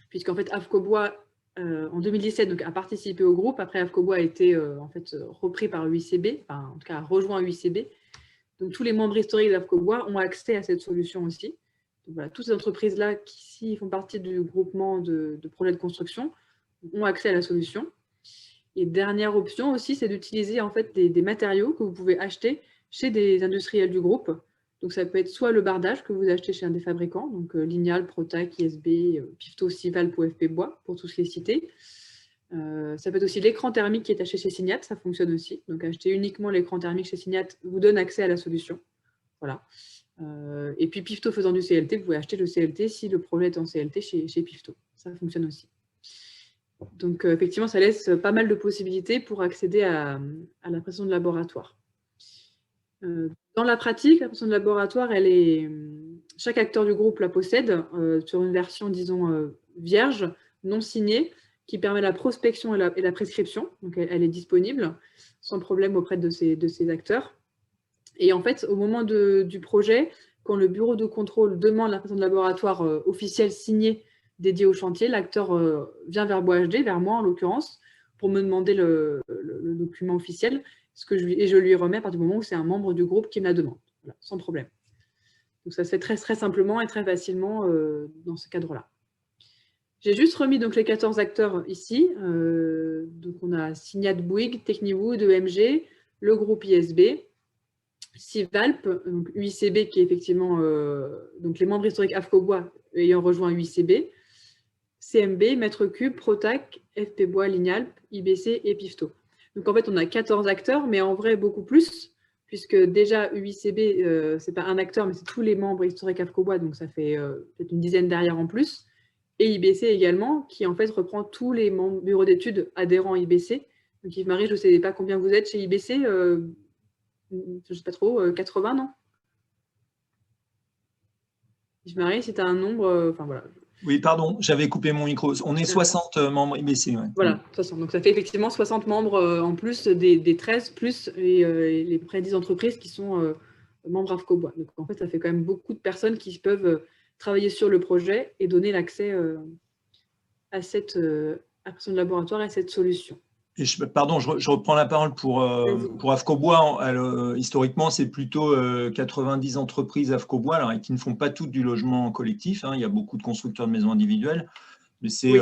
puisqu'en fait, AFCOBOIS, en 2017, donc, a participé au groupe. Après, AFCOBOIS a été en fait, repris par l'UICB, enfin, en tout cas, a rejoint l'UICB. Donc, tous les membres historiques d'AFCOBOIS ont accès à cette solution aussi. Donc, voilà, toutes ces entreprises-là qui, s'ils font partie du groupement de projets de construction, ont accès à la solution. Et dernière option aussi, c'est d'utiliser en fait des matériaux que vous pouvez acheter chez des industriels du groupe. Donc, ça peut être soit le bardage que vous achetez chez un des fabricants, donc Lignal, Protac, ISB, Pifto, Sival, POFP Bois, pour tous les citer. Ça peut être aussi l'écran thermique qui est acheté chez Signat, ça fonctionne aussi. Donc, acheter uniquement l'écran thermique chez Signat vous donne accès à la solution. Voilà. Et puis, Pifto faisant du CLT, vous pouvez acheter le CLT si le projet est en CLT chez Pifto. Ça fonctionne aussi. Donc, effectivement, ça laisse pas mal de possibilités pour accéder à l'impression de laboratoire. Dans la pratique, l'impression de laboratoire, chaque acteur du groupe la possède sur une version, disons, vierge, non signée, qui permet la prospection et la prescription. Donc, elle est disponible sans problème auprès de ces acteurs. Et en fait, au moment du projet, quand le bureau de contrôle demande la présence de laboratoire officiel signé dédié au chantier, l'acteur vient vers BoisHD, vers moi en l'occurrence, pour me demander le document officiel, et je lui remets à partir du moment où c'est un membre du groupe qui me la demande, voilà, sans problème. Donc ça se fait très, très simplement et très facilement dans ce cadre-là. J'ai juste remis donc, les 14 acteurs ici. Donc on a Signat Bouygues, Techniwood, EMG, le groupe ISB, Civalp, donc UICB qui est effectivement donc les membres historiques AFCO Bois ayant rejoint UICB, CMB, Maître Cube, Protac, FP Bois, Lignalp, IBC et Pifto. Donc en fait on a 14 acteurs, mais en vrai beaucoup plus, puisque déjà UICB, ce n'est pas un acteur, mais c'est tous les membres historiques AFCO Bois, donc ça fait peut-être une dizaine derrière en plus. Et IBC également, qui en fait reprend tous les membres bureaux d'études adhérents IBC. Donc Yves-Marie, je ne sais pas combien vous êtes chez IBC, je ne sais pas trop, 80, non? Yves-Marie, si tu as un nombre, enfin voilà. Oui, pardon, j'avais coupé mon micro. On est 60 membres IBC. Ouais. Voilà, 60. Donc ça fait effectivement 60 membres en plus des 13, plus les près 10 entreprises qui sont membres AFCO Bois. Donc en fait, ça fait quand même beaucoup de personnes qui peuvent travailler sur le projet et donner l'accès à cette application de laboratoire et à cette solution. Et pardon, je reprends la parole pour AFCO Bois. Historiquement, c'est plutôt 90 entreprises AFCO Bois, alors, qui ne font pas toutes du logement collectif. Hein, il y a beaucoup de constructeurs de maisons individuelles, mais c'est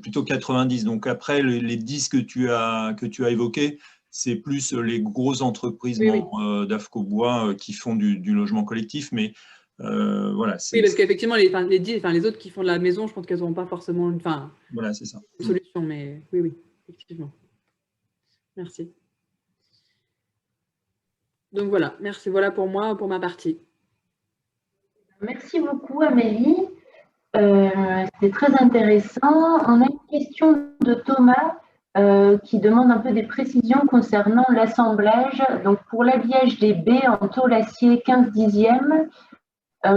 plutôt 90. Donc après, les 10 que tu as évoqués, c'est plus les grosses entreprises membres d'AFCO Bois qui font du logement collectif. Mais voilà. Oui, parce qu'effectivement, les autres qui font de la maison, je pense qu'elles n'auront pas forcément voilà, c'est ça. Une solution, mais oui. Effectivement. Merci. Donc voilà, merci. Voilà pour moi, pour ma partie. Merci beaucoup, Amélie. C'était très intéressant. On a une question de Thomas qui demande un peu des précisions concernant l'assemblage. Donc, pour l'habillage des baies en tôle acier 15/10,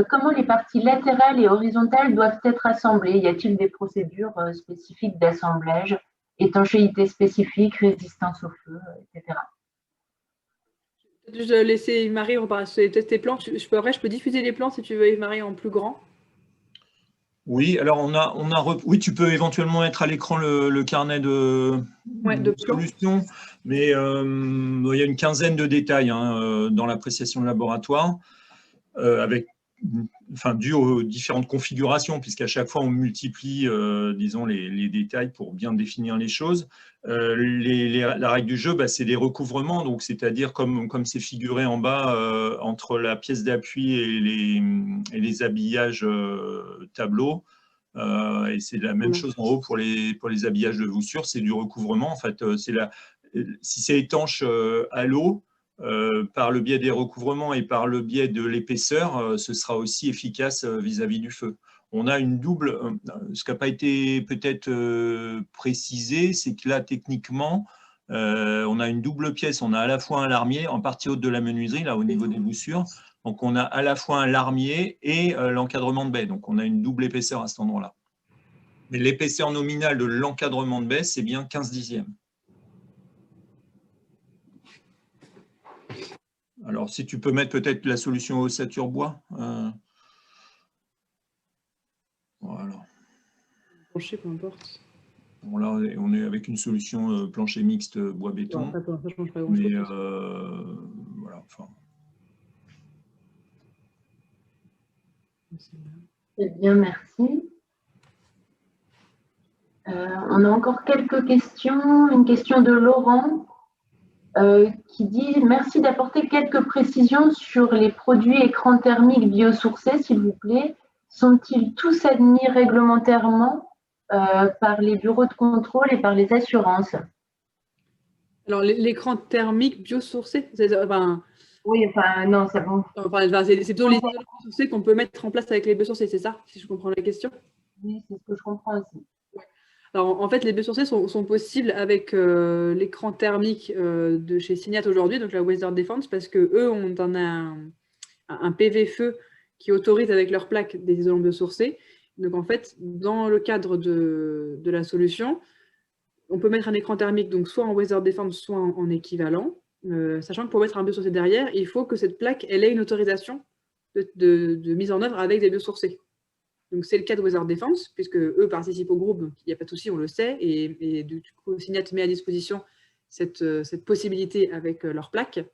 comment les parties latérales et horizontales doivent être assemblées? Y a-t-il des procédures spécifiques d'assemblage? Étanchéité spécifique, résistance au feu, etc. Je vais laisser Yves-Marie tester tes plans. Je peux diffuser les plans si tu veux, Yves-Marie, en plus grand. Oui, alors oui, tu peux éventuellement mettre à l'écran le carnet de solutions, mais il y a une quinzaine de détails dans l'appréciation de laboratoire, dû aux différentes configurations, puisqu'à chaque fois on multiplie, disons, les détails pour bien définir les choses. La règle du jeu, c'est des recouvrements, donc c'est-à-dire comme c'est figuré en bas entre la pièce d'appui et les habillages tableaux. Et c'est la même chose en haut pour les habillages de voussure, c'est du recouvrement. En fait, si c'est étanche à l'eau, par le biais des recouvrements et par le biais de l'épaisseur, ce sera aussi efficace vis-à-vis du feu. On a une double, ce qui n'a pas été peut-être précisé, c'est que là, techniquement, on a une double pièce. On a à la fois un larmier en partie haute de la menuiserie, là au niveau des voussures. Donc, on a à la fois un larmier et l'encadrement de baie. Donc, on a une double épaisseur à cet endroit-là. Mais l'épaisseur nominale de l'encadrement de baie, c'est bien 15/10. Alors, si tu peux mettre peut-être la solution ossature bois. Voilà. Plancher, peu importe. Bon, là, on est avec une solution plancher mixte bois-béton. Ça change pas grand-chose. Mais voilà, enfin. Très bien, merci. On a encore quelques questions. Une question de Laurent. Qui dit « Merci d'apporter quelques précisions sur les produits écrans thermiques biosourcés, s'il vous plaît. Sont-ils tous admis réglementairement par les bureaux de contrôle et par les assurances ?» Alors, l'écran thermique biosourcé, oui, non, c'est bon. C'est plutôt les biosourcés qu'on peut mettre en place avec les biosourcés, c'est ça, si je comprends la question? Oui, c'est ce que je comprends aussi. Alors, en fait, les biosourcés sont possibles avec l'écran thermique de chez Signat aujourd'hui, donc la Weather Defense, parce qu'eux ont un PV feu qui autorise avec leur plaque des isolants biosourcés. Donc, en fait, dans le cadre de la solution, on peut mettre un écran thermique, donc soit en Weather Defense, soit en équivalent, sachant que pour mettre un biosourcé derrière, il faut que cette plaque elle ait une autorisation de mise en œuvre avec des biosourcés. Donc, c'est le cas de Weather Defense, puisque eux participent au groupe, il n'y a pas de souci, on le sait, et du coup, Cinet met à disposition cette possibilité avec leur plaque.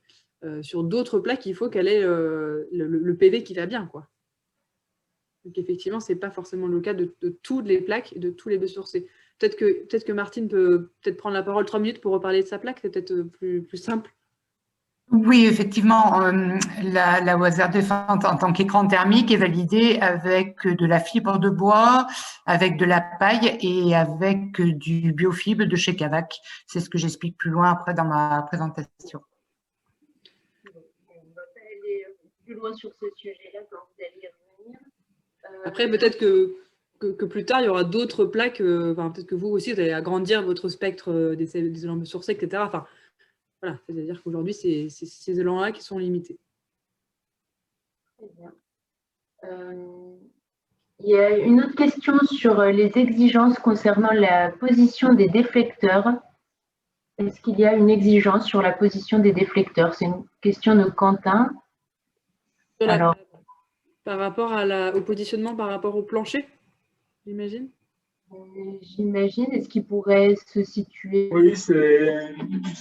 Sur d'autres plaques, il faut qu'elle ait le PV qui va bien, quoi. Donc, effectivement, ce n'est pas forcément le cas de toutes les plaques et de tous les biosourcés. Peut-être que Martine peut prendre la parole 3 minutes pour reparler de sa plaque, c'est peut-être plus simple. Oui, effectivement, la Weather Defense en tant qu'écran thermique est validée avec de la fibre de bois, avec de la paille et avec du biofibre de chez Cavac. C'est ce que j'explique plus loin après dans ma présentation. On va pas aller plus loin sur ce sujet-là quand vous allez y revenir. Après, peut-être que plus tard, il y aura d'autres plaques. Peut-être que vous aussi, vous allez agrandir votre spectre des élans biosourcés, etc. Enfin, voilà, c'est-à-dire qu'aujourd'hui, c'est ces élans-là qui sont limités. Très bien. Il y a une autre question sur les exigences concernant la position des déflecteurs. Est-ce qu'il y a une exigence sur la position des déflecteurs? C'est une question de Quentin. Alors, par rapport au positionnement par rapport au plancher, j'imagine? J'imagine. Est-ce qu'il pourrait se situer? Oui, c'est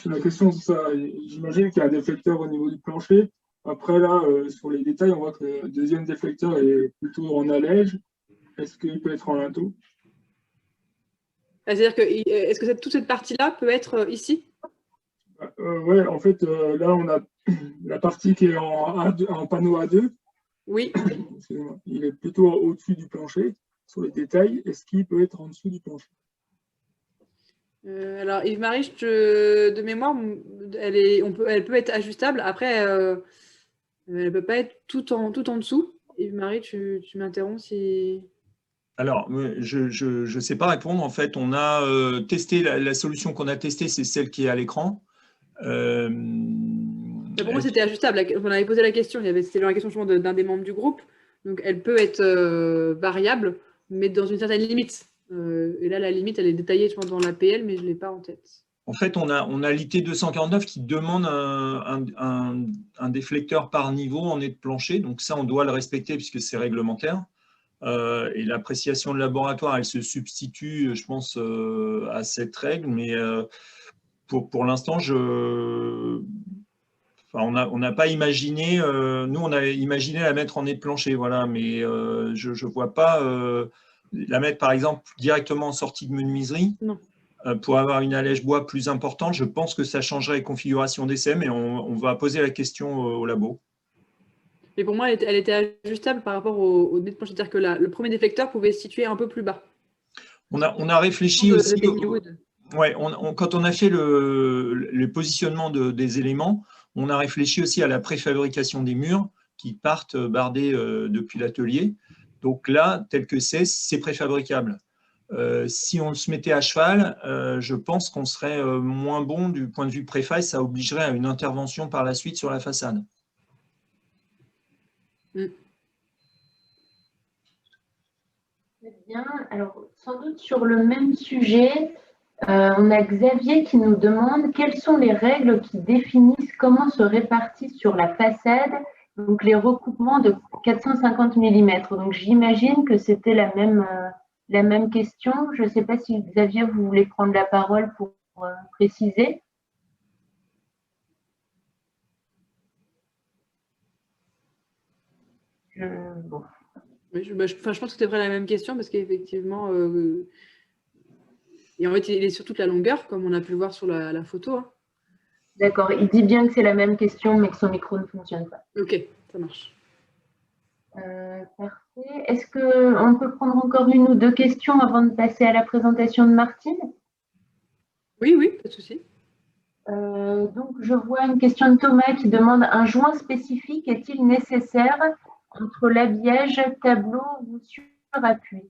la question, c'est ça. J'imagine qu'il y a un déflecteur au niveau du plancher. Après, là, sur les détails, on voit que le deuxième déflecteur est plutôt en allège. Est-ce qu'il peut être en linteau? C'est-à-dire que, est-ce que toute cette partie-là peut être ici? Oui, en fait, là, on a la partie qui est en panneau A2. Oui. Il est plutôt au-dessus du plancher. Sur les détails, est-ce qu'il peut être en dessous du plancher? Alors, Yves-Marie, de mémoire, elle peut être ajustable. Après, elle ne peut pas être tout en dessous. Yves-Marie, tu m'interromps si… Alors, je ne sais pas répondre. En fait, on a testé, la solution qu'on a testée, c'est celle qui est à l'écran. Pour moi, c'était ajustable. On avait posé la question, c'était la question d'un des membres du groupe. Donc, elle peut être variable, mais dans une certaine limite. Et là, la limite, elle est détaillée, je pense, dans l'APL, mais je ne l'ai pas en tête. En fait, on a l'IT 249 qui demande un déflecteur par niveau en nez de plancher. Donc ça, on doit le respecter puisque c'est réglementaire. Et l'appréciation de laboratoire, elle se substitue, je pense, à cette règle. Mais pour l'instant, on n'a pas imaginé, nous on a imaginé la mettre en nez de plancher, voilà, mais je ne vois pas la mettre par exemple directement en sortie de menuiserie. Non. Pour avoir une allège bois plus importante. Je pense que ça changerait les configurations d'essai, mais on va poser la question au labo. Mais pour moi, elle était ajustable par rapport au nez de plancher, c'est-à-dire que le premier déflecteur pouvait se situer un peu plus bas. On a réfléchi aussi… quand on a fait le positionnement des éléments, on a réfléchi aussi à la préfabrication des murs qui partent bardés depuis l'atelier. Donc là, tel que c'est préfabricable. Si on se mettait à cheval, je pense qu'on serait moins bon du point de vue préfaille, ça obligerait à une intervention par la suite sur la façade. Très bien. Alors, sans doute sur le même sujet, on a Xavier qui nous demande quelles sont les règles qui définissent comment se répartissent sur la façade donc les recoupements de 450 mm. Donc, j'imagine que c'était la même question. Je ne sais pas si Xavier, vous voulez prendre la parole pour préciser. Bon. Oui, je pense que c'était vraiment la même question parce qu'effectivement, et en fait, il est sur toute la longueur, comme on a pu le voir sur la photo. Hein. D'accord, il dit bien que c'est la même question, mais que son micro ne fonctionne pas. Ok, ça marche. Parfait. Est-ce qu'on peut prendre encore une ou deux questions avant de passer à la présentation de Martine? Oui, pas de souci. Donc, je vois une question de Thomas qui demande un joint spécifique est-il nécessaire entre l'habillage, tableau ou sur-appui?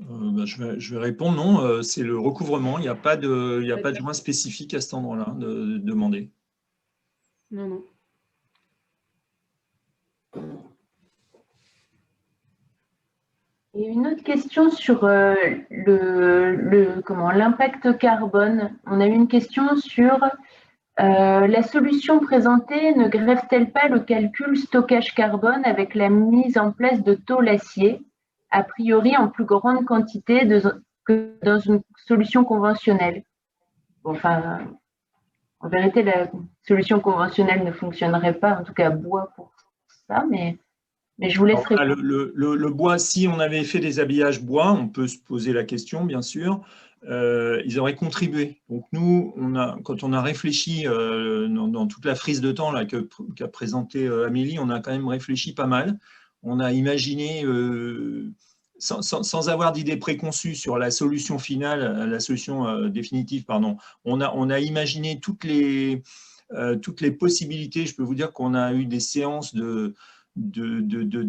Je vais répondre non, c'est le recouvrement, il n'y a pas de joint spécifique à cet endroit-là de demander. Non. Et une autre question sur l'impact carbone. On a eu une question sur la solution présentée ne grève-t-elle pas le calcul stockage carbone avec la mise en place de tôle acier, a priori en plus grande quantité que dans une solution conventionnelle? Bon, enfin, en vérité, la solution conventionnelle ne fonctionnerait pas, en tout cas bois pour ça, mais je vous laisse répondre. Le bois, si on avait fait des habillages bois, on peut se poser la question, bien sûr, ils auraient contribué. Donc nous, quand on a réfléchi dans toute la frise de temps qu'a présenté Amélie, on a quand même réfléchi pas mal. On a imaginé, sans avoir d'idée préconçue sur la solution finale, la solution définitive, pardon, on a imaginé toutes les possibilités. Je peux vous dire qu'on a eu des séances de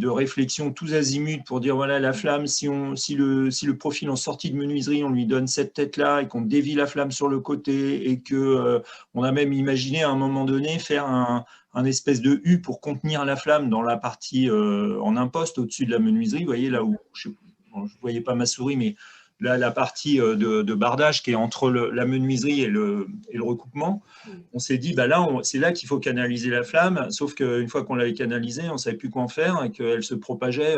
réflexion tous azimuts pour dire voilà, la flamme, si le profil en sortie de menuiserie, on lui donne cette tête-là et qu'on dévie la flamme sur le côté et que on a même imaginé à un moment donné faire un espèce de U pour contenir la flamme dans la partie en imposte au-dessus de la menuiserie. Vous voyez là où, je ne voyais pas ma souris, mais là, la partie de bardage qui est entre la menuiserie et le recoupement, on s'est dit, bah là, c'est là qu'il faut canaliser la flamme, sauf qu'une fois qu'on l'avait canalisée, on ne savait plus quoi en faire et qu'elle se propageait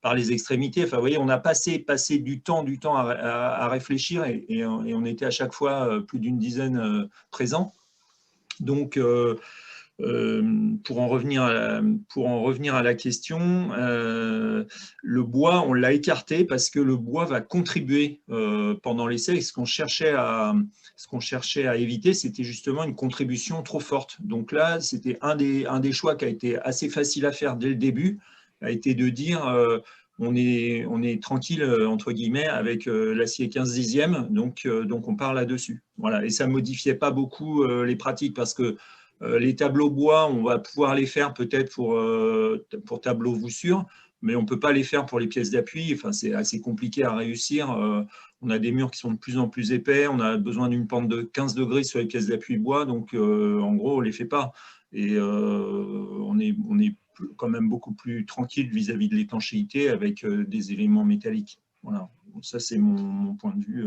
par les extrémités. Enfin, vous voyez, on a passé du temps à réfléchir et on était à chaque fois plus d'une dizaine présents. Donc, pour en revenir à la question, le bois, on l'a écarté parce que le bois va contribuer pendant l'essai. Et ce qu'on cherchait à éviter, c'était justement une contribution trop forte. Donc là, c'était un des choix qui a été assez facile à faire dès le début, a été de dire on est tranquille, entre guillemets, avec l'acier 15/10, donc on part là-dessus. Voilà. Et ça ne modifiait pas beaucoup les pratiques parce que les tableaux bois, on va pouvoir les faire peut-être pour tableaux voussure, mais on ne peut pas les faire pour les pièces d'appui. Enfin, c'est assez compliqué à réussir. On a des murs qui sont de plus en plus épais. On a besoin d'une pente de 15 degrés sur les pièces d'appui bois. Donc, en gros, on ne les fait pas. Et on est quand même beaucoup plus tranquille vis-à-vis de l'étanchéité avec des éléments métalliques. Voilà. Donc, ça, c'est mon point de vue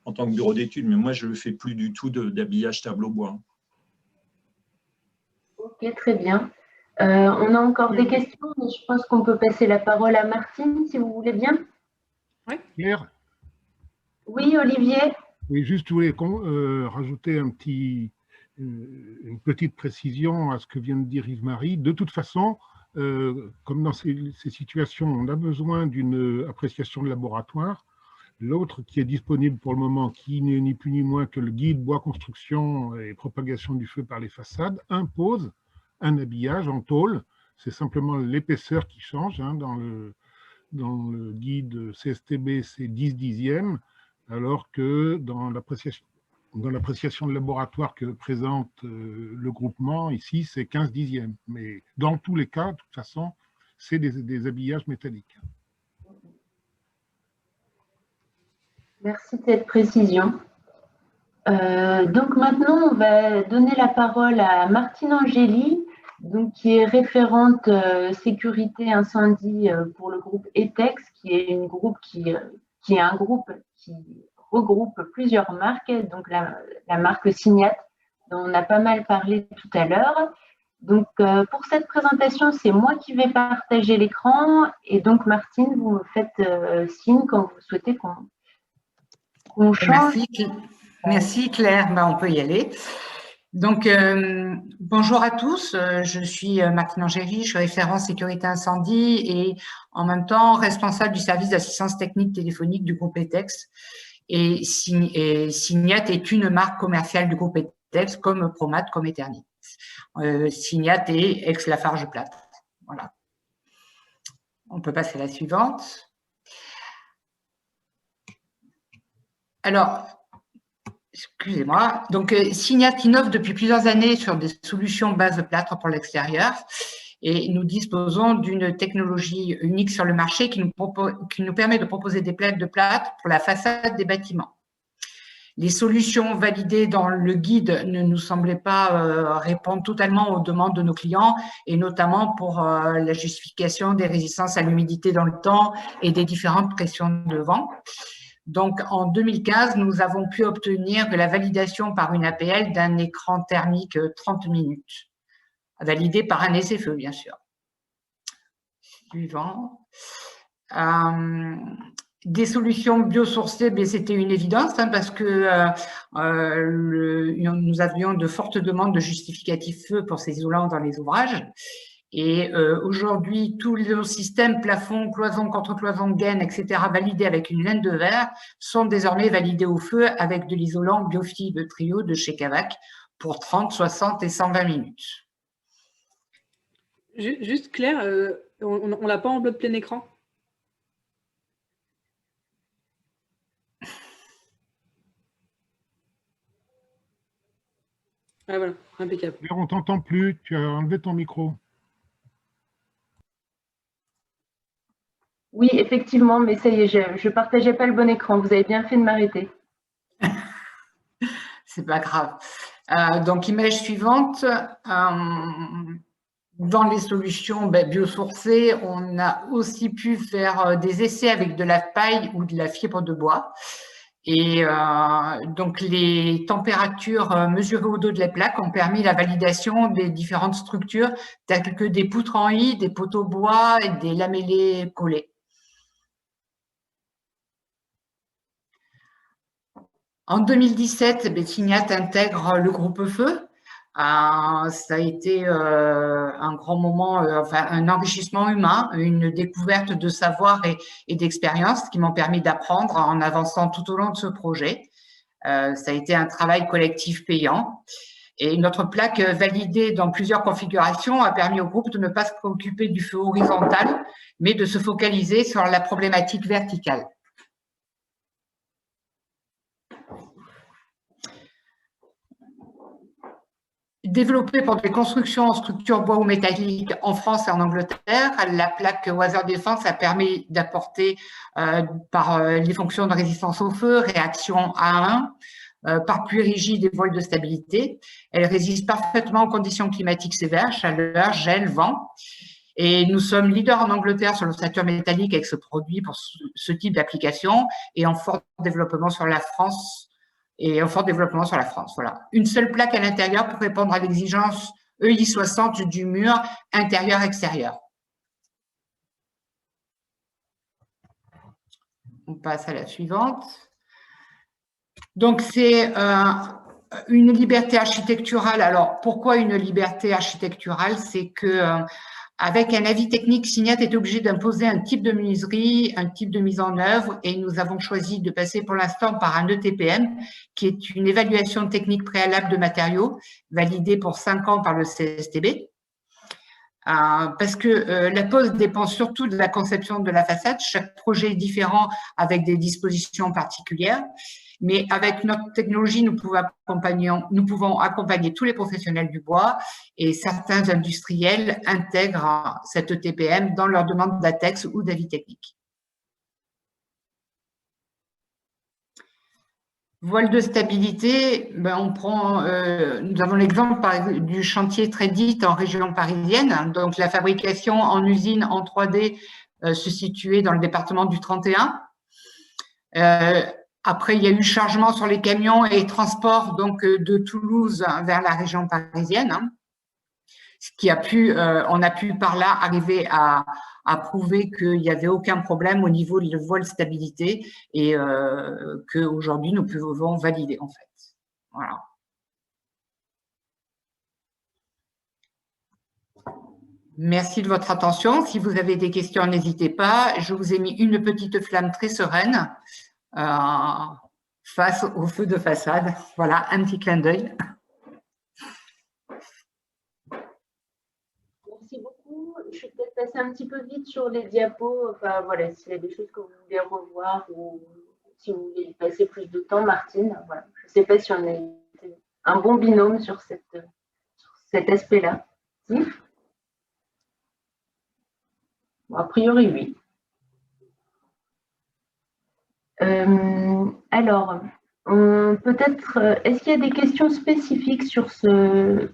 en tant que bureau d'études. Mais moi, je ne fais plus du tout d'habillage tableau bois. Ok, très bien. On a encore des questions, mais je pense qu'on peut passer la parole à Martine, si vous voulez bien. Oui. Claire ? Oui, Olivier. Oui, juste, je voulais rajouter une petite précision à ce que vient de dire Yves-Marie. De toute façon, comme dans ces situations, on a besoin d'une appréciation de laboratoire. L'autre qui est disponible pour le moment, qui n'est ni plus ni moins que le guide bois construction et propagation du feu par les façades, impose un habillage en tôle. C'est simplement l'épaisseur qui change. Hein, dans le guide CSTB, c'est 10/10, alors que dans l'appréciation de laboratoire que présente le groupement, ici, c'est 15/10. Mais dans tous les cas, de toute façon, c'est des habillages métalliques. Merci de cette précision. Donc maintenant, on va donner la parole à Martine Angéli, donc, qui est référente sécurité incendie pour le groupe ETEX, qui est un groupe qui regroupe plusieurs marques, donc la marque Signat, dont on a pas mal parlé tout à l'heure. Donc, pour cette présentation, c'est moi qui vais partager l'écran. Et donc, Martine, vous me faites signe quand vous souhaitez qu'on change. Merci Claire, on peut y aller. Donc, bonjour à tous, je suis Martine Angéli, je suis référente sécurité incendie et en même temps responsable du service d'assistance technique téléphonique du groupe ETEX. Et Signat est une marque commerciale du groupe ETEX comme Promat, comme Eternit. Signat est ex-Lafarge-Plâtre. Voilà. On peut passer à la suivante. Alors, excusez-moi. Donc, Signat innove depuis plusieurs années sur des solutions base de plâtre pour l'extérieur et nous disposons d'une technologie unique sur le marché qui nous permet de proposer des plaques de plâtre pour la façade des bâtiments. Les solutions validées dans le guide ne nous semblaient pas répondre totalement aux demandes de nos clients, et notamment pour la justification des résistances à l'humidité dans le temps et des différentes pressions de vent. Donc, en 2015, nous avons pu obtenir la validation par une APL d'un écran thermique 30 minutes, validé par un essai-feu, bien sûr. Suivant. Des solutions biosourcées, c'était une évidence parce que nous avions de fortes demandes de justificatifs feu pour ces isolants dans les ouvrages. Et aujourd'hui, tous les systèmes plafond, cloison, contre-cloison, gaine, etc., validés avec une laine de verre, sont désormais validés au feu avec de l'isolant Biofibre Trio de chez Cavac pour 30, 60 et 120 minutes. Juste Claire, on ne l'a pas en mode plein écran? Ah voilà, impeccable. Claire, on ne t'entend plus, tu as enlevé ton micro. Oui, effectivement, mais ça y est, je ne partageais pas le bon écran. Vous avez bien fait de m'arrêter. C'est pas grave. Donc, image suivante. Dans les solutions biosourcées, on a aussi pu faire des essais avec de la paille ou de la fibre de bois. Et donc, les températures mesurées au dos de la plaque ont permis la validation des différentes structures, telles que des poutres en I, des poteaux bois et des lamellés collés. En 2017, Signat intègre le groupe Feu. Ça a été un grand moment, un enrichissement humain, une découverte de savoir et d'expérience qui m'ont permis d'apprendre en avançant tout au long de ce projet. Ça a été un travail collectif payant. Et notre plaque validée dans plusieurs configurations a permis au groupe de ne pas se préoccuper du feu horizontal, mais de se focaliser sur la problématique verticale. Développée pour des constructions en structure bois ou métallique en France et en Angleterre, la plaque Weather Defense a permis d'apporter par les fonctions de résistance au feu, réaction A1, par pluie rigide et voile de stabilité. Elle résiste parfaitement aux conditions climatiques sévères, chaleur, gel, vent. Et nous sommes leaders en Angleterre sur l'ossature métallique avec ce produit pour ce type d'application et en fort développement sur la France. Voilà. Une seule plaque à l'intérieur pour répondre à l'exigence EI 60 du mur intérieur-extérieur. On passe à la suivante. Donc, c'est une liberté architecturale. Alors, pourquoi une liberté architecturale? C'est que avec un avis technique, Signat est obligé d'imposer un type de menuiserie, un type de mise en œuvre, et nous avons choisi de passer pour l'instant par un ETPM, qui est une évaluation technique préalable de matériaux, validée pour 5 ans par le CSTB. Parce que la pose dépend surtout de la conception de la façade. Chaque projet est différent avec des dispositions particulières. Mais avec notre technologie, nous pouvons accompagner tous les professionnels du bois et certains industriels intègrent cette ETPM dans leur demande d'ATEX ou d'avis technique. Voile de stabilité, nous avons l'exemple du chantier Trédit en région parisienne. Donc, la fabrication en usine en 3D se situait dans le département du 31. Après, il y a eu chargement sur les camions et transport donc de Toulouse vers la région parisienne, ce qui on a pu par là arriver à prouver qu'il n'y avait aucun problème au niveau de voile stabilité et qu'aujourd'hui nous pouvons valider en fait. Voilà. Merci de votre attention. Si vous avez des questions, n'hésitez pas. Je vous ai mis une petite flamme très sereine. Face au feu de façade. Voilà, un petit clin d'œil. Merci beaucoup. Je suis peut-être passée un petit peu vite sur les diapos. Enfin, voilà, s'il y a des choses que vous voulez revoir ou si vous voulez y passer plus de temps, Martine. Voilà. Je ne sais pas si on a un bon binôme sur cet aspect-là. Si? Bon, a priori, oui. Alors, Peut-être, est-ce qu'il y a des questions spécifiques sur cet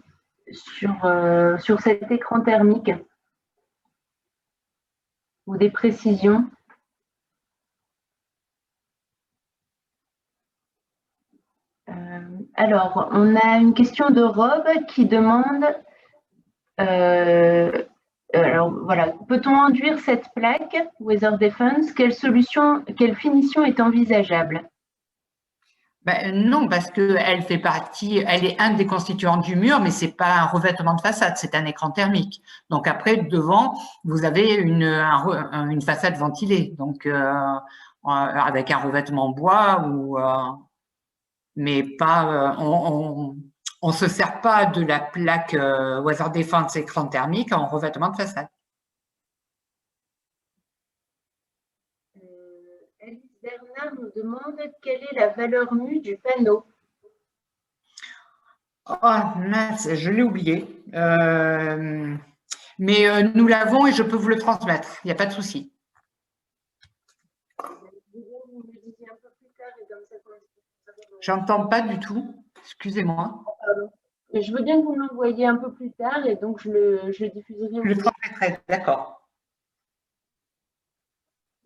écran thermique ou des précisions? Alors, on a une question de Rob qui demande, alors voilà, peut-on enduire cette plaque Weather Defense? Quelle finition est envisageable? Non, parce qu'elle fait partie, elle est un des constituants du mur, mais c'est pas un revêtement de façade, c'est un écran thermique. Donc après, devant, vous avez une façade ventilée, donc avec un revêtement bois mais pas, on se sert pas de la plaque Weather Defense écran thermique en revêtement de façade. Alice Bernard nous demande quelle est la valeur mue du panneau. Oh mince, je l'ai oublié. Mais nous l'avons et je peux vous le transmettre, il n'y a pas de souci. J'entends pas du tout, excusez-moi. Je veux bien que vous me l'envoyiez un peu plus tard et donc je le diffuserai. Je le transmettrai, d'accord.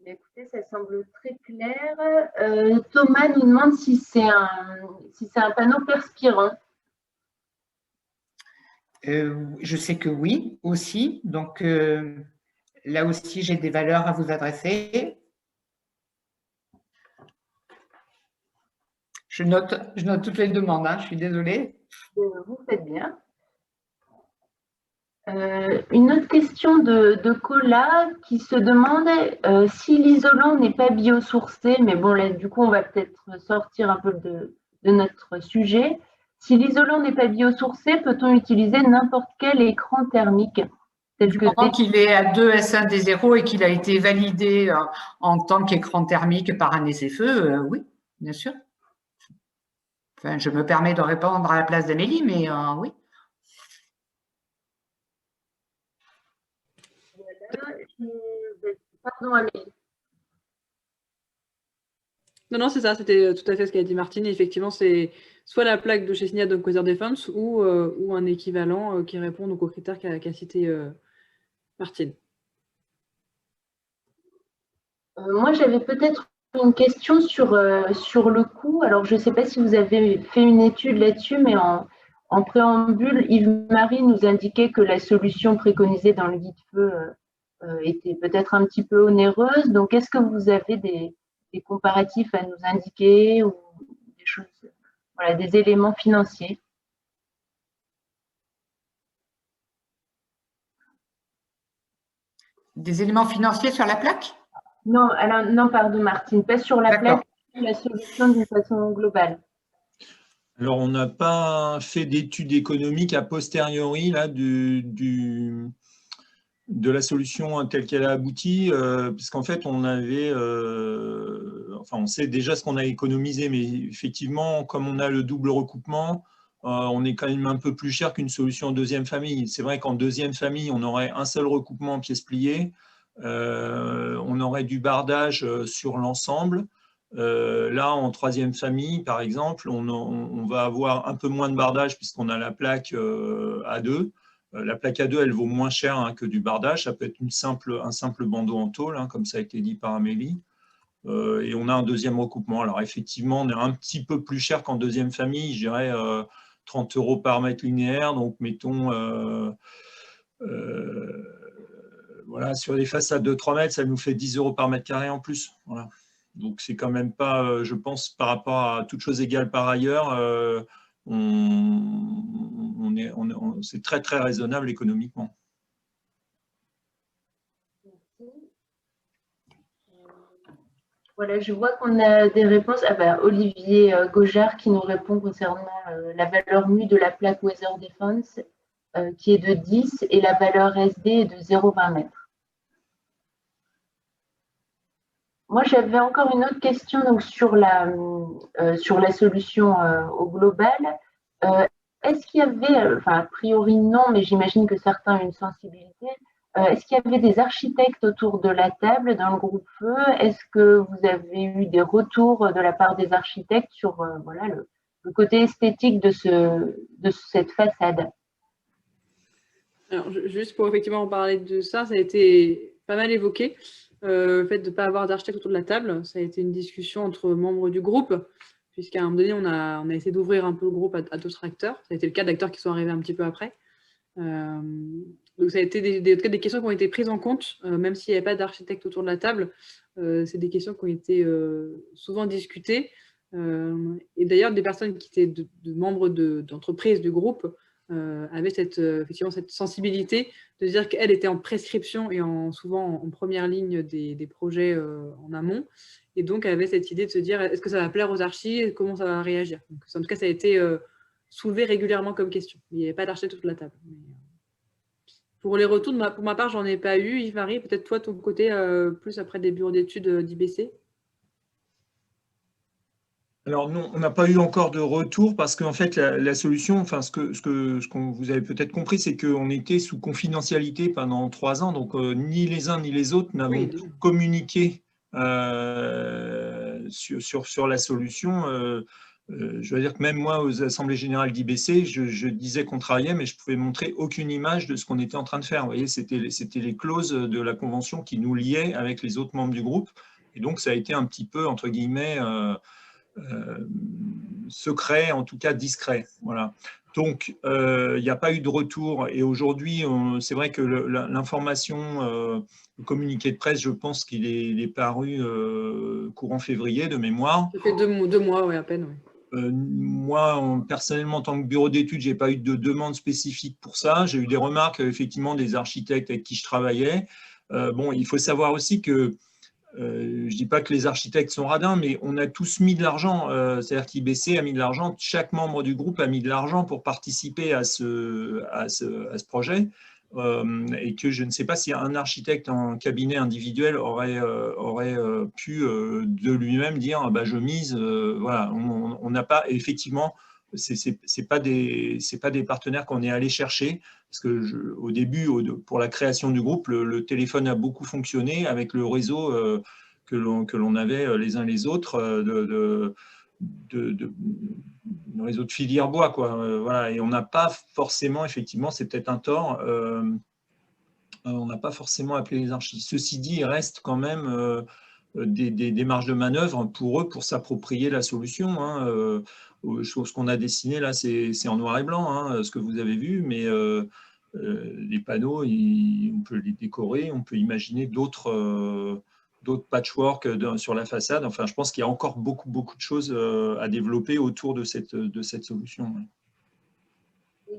Écoutez, ça semble très clair. Thomas nous demande si c'est un panneau perspirant. Je sais que oui, aussi. Donc, là aussi, j'ai des valeurs à vous adresser. Je note toutes les demandes, hein, je suis désolée. Vous faites bien. Une autre question de Cola qui se demande si l'isolant n'est pas biosourcé, mais bon, là, du coup, on va peut-être sortir un peu de notre sujet. Si l'isolant n'est pas biosourcé, peut-on utiliser n'importe quel écran thermique? Du moment qu'il est à 2 S1D0 et qu'il a été validé en tant qu'écran thermique par un essai-feu, oui, bien sûr. Enfin, je me permets de répondre à la place d'Amélie, mais oui. Pardon, Amélie. Non, c'est ça, c'était tout à fait ce qu'a dit Martine. Et effectivement, c'est soit la plaque de chez Signat, donc Weather Defense, ou un équivalent qui répond donc, aux critères qu'a cité Martine. Moi, j'avais peut-être une question sur le coût. Alors, je ne sais pas si vous avez fait une étude là-dessus, mais en préambule, Yves-Marie nous indiquait que la solution préconisée dans le guide feu était peut-être un petit peu onéreuse. Donc, est-ce que vous avez des comparatifs à nous indiquer ou des choses, voilà, des éléments financiers? Des éléments financiers sur la plaque? Non, alors, non, pardon, Martine, pas sur la plaque, sur la solution d'une façon globale. Alors, on n'a pas fait d'études économiques a posteriori là, de la solution telle qu'elle a abouti, puisqu'en fait, on avait, on sait déjà ce qu'on a économisé, mais effectivement, comme on a le double recoupement, on est quand même un peu plus cher qu'une solution en deuxième famille. C'est vrai qu'en deuxième famille, on aurait un seul recoupement en pièces pliées, on aurait du bardage sur l'ensemble. Là, en troisième famille, par exemple, on va avoir un peu moins de bardage puisqu'on a la plaque A2. La plaque A2, elle vaut moins cher que du bardage. Ça peut être un simple bandeau en tôle, comme ça a été dit par Amélie. Et on a un deuxième recoupement. Alors effectivement, on est un petit peu plus cher qu'en deuxième famille, je dirais 30 € par mètre linéaire. Donc mettons, voilà, sur les façades de 3 mètres, ça nous fait 10 € par mètre carré en plus. Voilà. Donc c'est quand même pas, je pense, par rapport à toutes choses égales par ailleurs, c'est très très raisonnable économiquement. Voilà, je vois qu'on a des réponses. Ah ben, Olivier Gaujard qui nous répond concernant la valeur mue de la plaque Weather Defense qui est de 10 et la valeur SD est de 0,20 m. Moi, j'avais encore une autre question donc, sur la solution au global. Est-ce qu'il y avait, enfin a priori non, mais j'imagine que certains ont une sensibilité, Est-ce qu'il y avait des architectes autour de la table dans le groupe Feu? Est-ce que vous avez eu des retours de la part des architectes sur voilà, le côté esthétique de cette façade? Alors, juste pour effectivement en parler de ça, ça a été pas mal évoqué. Le fait de ne pas avoir d'architecte autour de la table, ça a été une discussion entre membres du groupe, puisqu'à un moment donné, on a essayé d'ouvrir un peu le groupe à d'autres acteurs. Ça a été le cas d'acteurs qui sont arrivés un petit peu après. Donc, ça a été des questions qui ont été prises en compte, même s'il n'y avait pas d'architecte autour de la table. C'est des questions qui ont été souvent discutées. Et d'ailleurs, des personnes qui étaient de membres d'entreprises, du groupe, avaient effectivement cette sensibilité de dire qu'elle était en prescription et souvent en première ligne des projets en amont. Et donc, elle avait cette idée de se dire, est-ce que ça va plaire aux archis et comment ça va réagir? Donc, en tout cas, ça a été soulevé régulièrement comme question. Il n'y avait pas d'architecte autour de la table. Pour les retours, pour ma part, j'en ai pas eu. Yves-Marie, peut-être toi, ton côté, plus après des bureaux d'études d'IBC? Alors non, on n'a pas eu encore de retour parce qu'en fait la solution, enfin ce que vous avez peut-être compris, c'est qu'on était sous confidentialité pendant 3 ans, donc ni les uns ni les autres n'avons pu communiquer sur la solution. Je veux dire que même moi, aux assemblées générales d'IBC, je disais qu'on travaillait, mais je pouvais montrer aucune image de ce qu'on était en train de faire. Vous voyez, c'était les clauses de la convention qui nous liaient avec les autres membres du groupe, et donc ça a été un petit peu entre guillemets secret, en tout cas discret. Voilà. Donc, il n'y a pas eu de retour. Et aujourd'hui, c'est vrai que l'information, le communiqué de presse, je pense qu'il est paru courant février de mémoire. Ça fait 2 mois, oui, à peine. Oui. Moi, personnellement, en tant que bureau d'études, je n'ai pas eu de demande spécifique pour ça. J'ai eu des remarques, effectivement, des architectes avec qui je travaillais. Bon, il faut savoir aussi que je ne dis pas que les architectes sont radins, mais on a tous mis de l'argent. C'est-à-dire qu'IBC a mis de l'argent, chaque membre du groupe a mis de l'argent pour participer à ce projet. Et que je ne sais pas si un architecte en cabinet individuel aurait pu de lui-même dire bah, je mise. Voilà, on n'a pas, effectivement, c'est pas des partenaires qu'on est allé chercher. Parce que au début, pour la création du groupe, le téléphone a beaucoup fonctionné avec le réseau que l'on avait les uns les autres, le réseau de filière bois, quoi. Voilà. Et on n'a pas forcément, effectivement, c'est peut-être un tort, on n'a pas forcément appelé les archis. Ceci dit, il reste quand même des marges de manœuvre pour eux pour s'approprier la solution. Hein. Ce qu'on a dessiné là, c'est en noir et blanc, hein, ce que vous avez vu, mais les panneaux, on peut les décorer, on peut imaginer d'autres patchwork sur la façade. Enfin, je pense qu'il y a encore beaucoup de choses à développer autour de cette solution.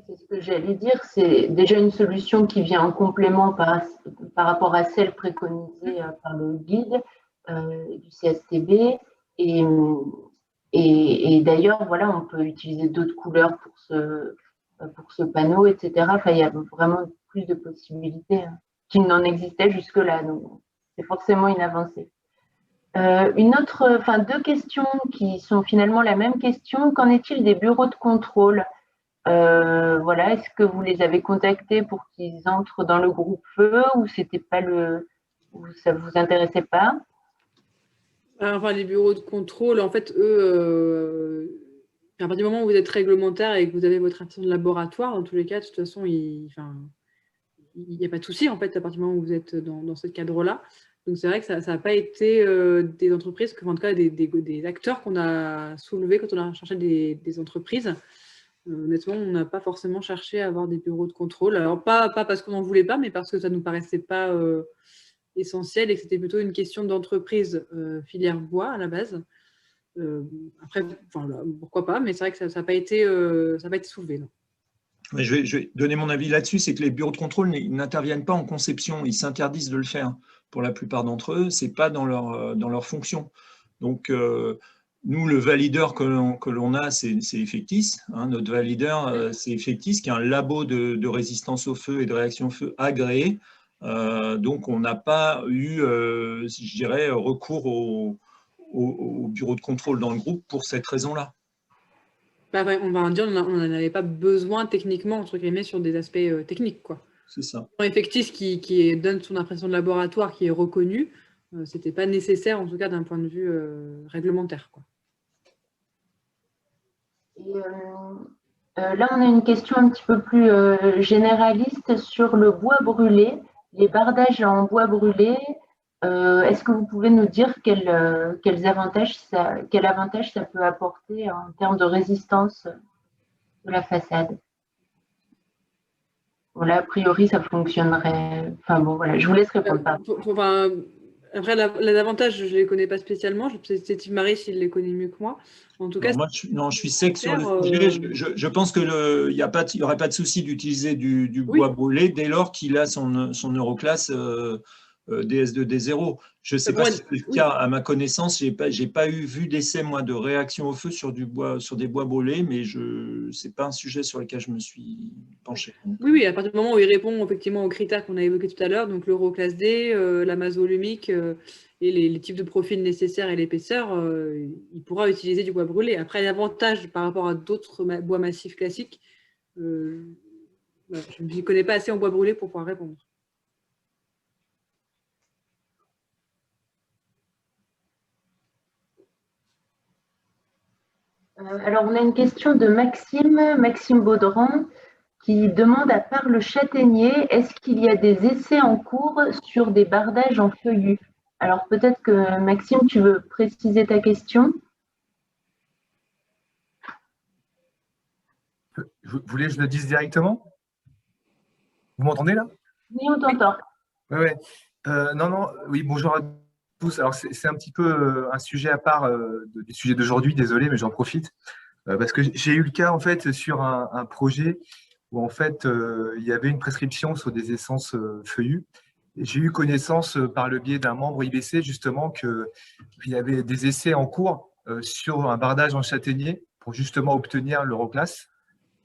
C'est ce que j'allais dire, c'est déjà une solution qui vient en complément par rapport à celle préconisée par le guide du CSTB. Et d'ailleurs, voilà, on peut utiliser d'autres couleurs pour ce panneau, etc. Enfin, il y a vraiment plus de possibilités qu'il n'en existait jusque-là. Donc, c'est forcément une avancée. Deux questions qui sont finalement la même question. Qu'en est-il des bureaux de contrôle? Voilà, est-ce que vous les avez contactés pour qu'ils entrent dans le groupe Feu ou c'était pas ou ça vous intéressait pas? Enfin, les bureaux de contrôle, en fait, eux, à partir du moment où vous êtes réglementaire et que vous avez votre institution de laboratoire, dans tous les cas, de toute façon, il n'y a pas de souci, en fait, à partir du moment où vous êtes dans ce cadre-là. Donc, c'est vrai que ça n'a pas été des entreprises, en tout cas des acteurs qu'on a soulevés quand on a cherché des entreprises. Honnêtement, on n'a pas forcément cherché à avoir des bureaux de contrôle. Alors, pas parce qu'on n'en voulait pas, mais parce que ça ne nous paraissait pas essentiel et que c'était plutôt une question d'entreprise filière bois à la base. Après, pourquoi pas, mais c'est vrai que ça n'a pas été soulevé. Non. Mais je vais donner mon avis là-dessus, c'est que les bureaux de contrôle n'interviennent pas en conception, ils s'interdisent de le faire. Pour la plupart d'entre eux, ce n'est pas dans leur fonction. Donc, nous, le valideur que l'on a, c'est Effectis. Hein, notre valideur, c'est Effectis, qui est un labo de résistance au feu et de réaction au feu agréé. Donc, on n'a pas eu, je dirais, recours au bureau de contrôle dans le groupe pour cette raison-là. On va dire qu'on n'en avait pas besoin techniquement, entre guillemets, sur des aspects techniques, quoi. C'est ça. Effectif qui donne son impression de laboratoire qui est reconnu, ce n'était pas nécessaire, en tout cas d'un point de vue réglementaire, quoi. Et, là, on a une question un petit peu plus généraliste sur le bois brûlé, les bardages en bois brûlé. Est-ce que vous pouvez nous dire quel avantage ça peut apporter en termes de résistance de la façade? Voilà, a priori, ça fonctionnerait. Enfin bon, voilà, je vous laisse répondre. Après, les avantages, je ne les connais pas spécialement. C'est Yves Marie s'il les connaît mieux que moi. En tout cas, moi, je suis sec sur le sujet. Je pense qu'il n'y aurait pas de souci d'utiliser du bois brûlé dès lors qu'il a son Euroclass DS2, D0. Je ne sais pas si c'est le cas, à ma connaissance, je n'ai pas vu d'essai, moi, de réaction au feu sur des bois brûlés, mais ce n'est pas un sujet sur lequel je me suis penché. Oui, à partir du moment où il répond effectivement aux critères qu'on a évoqués tout à l'heure, donc l'Euroclass D, la masse volumique et les types de profils nécessaires et l'épaisseur, il pourra utiliser du bois brûlé. Après, l'avantage par rapport à d'autres bois massifs classiques, je ne connais pas assez en bois brûlé pour pouvoir répondre. Alors, on a une question de Maxime Baudran, qui demande, à part le châtaignier, est-ce qu'il y a des essais en cours sur des bardages en feuillus? Alors, peut-être que, Maxime, tu veux préciser ta question? Vous voulez que je le dise directement? Vous m'entendez là? Oui, on t'entend. Oui. Oui, bonjour à tous. Alors, c'est un petit peu un sujet à part du sujet d'aujourd'hui, désolé, mais j'en profite. Parce que j'ai eu le cas, en fait, sur un projet où, en fait, il y avait une prescription sur des essences feuillues. J'ai eu connaissance, par le biais d'un membre IBC, justement, qu'il y avait des essais en cours sur un bardage en châtaignier pour justement obtenir l'Euroclass.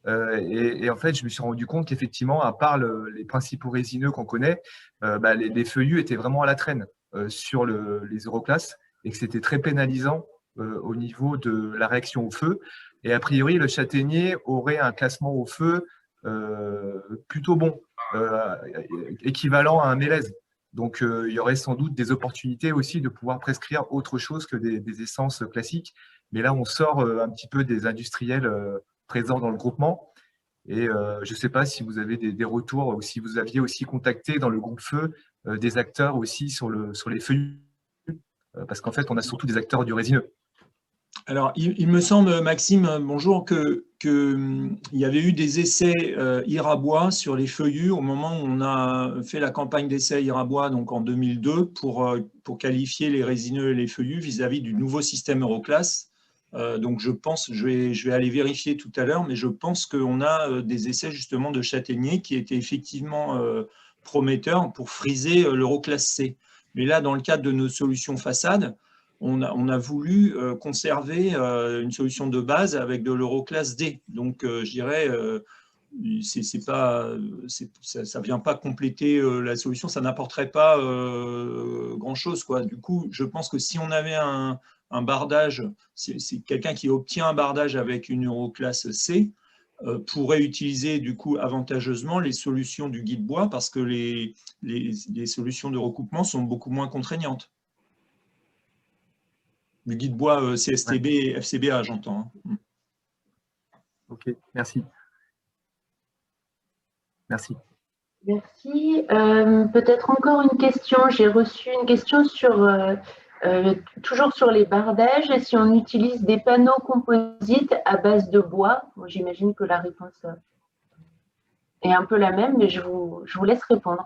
Et en fait, je me suis rendu compte qu'effectivement, à part les principaux résineux qu'on connaît, les feuillus étaient vraiment à la traîne sur les Euroclass et que c'était très pénalisant au niveau de la réaction au feu. Et a priori, le châtaignier aurait un classement au feu plutôt bon, équivalent à un mélèze. Donc, il y aurait sans doute des opportunités aussi de pouvoir prescrire autre chose que des essences classiques. Mais là, on sort un petit peu des industriels présents dans le groupement. Et je ne sais pas si vous avez des retours ou si vous aviez aussi contacté dans le groupe Feu des acteurs aussi sur les feuillus, parce qu'en fait, on a surtout des acteurs du résineux. Alors, il me semble, Maxime, bonjour, qu'il y avait eu des essais Irabois sur les feuillus au moment où on a fait la campagne d'essai Irabois, donc en 2002, pour qualifier les résineux et les feuillus vis-à-vis du nouveau système Euroclass. Donc, je pense, je vais aller vérifier tout à l'heure, mais je pense qu'on a des essais justement de châtaignier qui étaient effectivement prometteurs pour friser l'Euroclass C. Mais là, dans le cadre de nos solutions façades, on a voulu conserver une solution de base avec de l'Euroclass D. Donc, je dirais, ça ne vient pas compléter la solution, ça n'apporterait pas grand-chose, quoi. Du coup, je pense que si on avait un bardage, c'est quelqu'un qui obtient un bardage avec une Euroclass C, pourrait utiliser du coup avantageusement les solutions du guide bois parce que les solutions de recoupement sont beaucoup moins contraignantes. Le guide bois CSTB et FCBA, j'entends. Ok, merci. Merci. Merci. Peut-être encore une question. J'ai reçu une question toujours sur les bardages. Si on utilise des panneaux composites à base de bois, j'imagine que la réponse est un peu la même, mais je vous laisse répondre.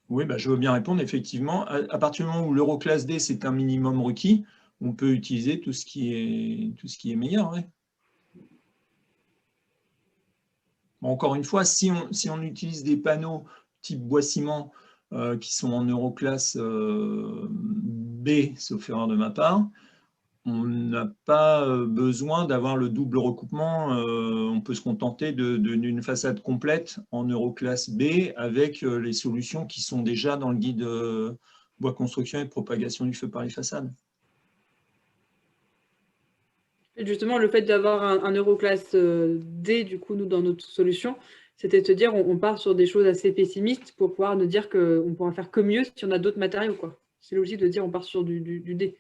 Oui, je veux bien répondre. Effectivement, à partir du moment où l'Euroclass D, c'est un minimum requis, on peut utiliser tout ce qui est meilleur. Ouais. Bon, encore une fois, si on utilise des panneaux type bois-ciment qui sont en Euroclass B, sauf erreur de ma part, on n'a pas besoin d'avoir le double recoupement. On peut se contenter d'une façade complète en Euroclass B avec les solutions qui sont déjà dans le guide bois construction et propagation du feu par les façades. Et justement, le fait d'avoir un Euroclass D, du coup, nous, dans notre solution, C'était de se dire, on part sur des choses assez pessimistes pour pouvoir nous dire qu'on pourra faire que mieux si on a d'autres matériaux, quoi. C'est logique de dire on part sur du D.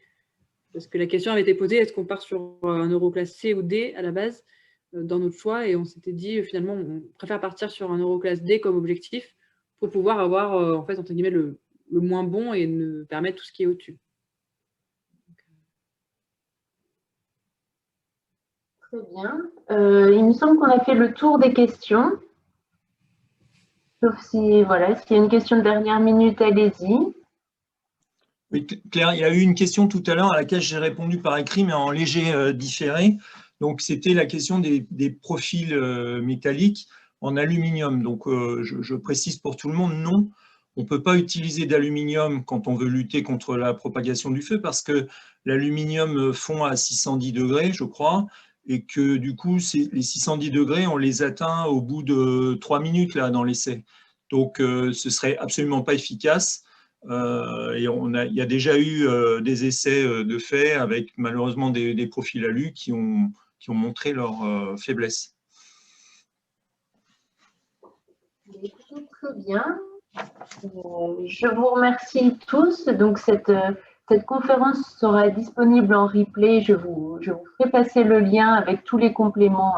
Parce que la question avait été posée, est-ce qu'on part sur un Euroclass C ou D à la base dans notre choix? Et on s'était dit, finalement, on préfère partir sur un Euroclass D comme objectif pour pouvoir avoir, en fait, entre guillemets, le moins bon et ne permettre tout ce qui est au-dessus. Très bien. Il me semble qu'on a fait le tour des questions. Sauf si, voilà, s'il y a une question de dernière minute, allez-y. Oui, Claire, il y a eu une question tout à l'heure à laquelle j'ai répondu par écrit, mais en léger différé. Donc, c'était la question des profils métalliques en aluminium. Donc, je précise pour tout le monde, non, on ne peut pas utiliser d'aluminium quand on veut lutter contre la propagation du feu parce que l'aluminium fond à 610 degrés, je crois, et que du coup, les 610 degrés, on les atteint au bout de 3 minutes là, dans l'essai. Donc, ce serait absolument pas efficace. Et il y a déjà eu des essais de fait avec malheureusement des profils alu qui ont montré leur faiblesse. Très bien. Je vous remercie tous. Donc, cette conférence sera disponible en replay. Je vous ferai passer le lien avec tous les compléments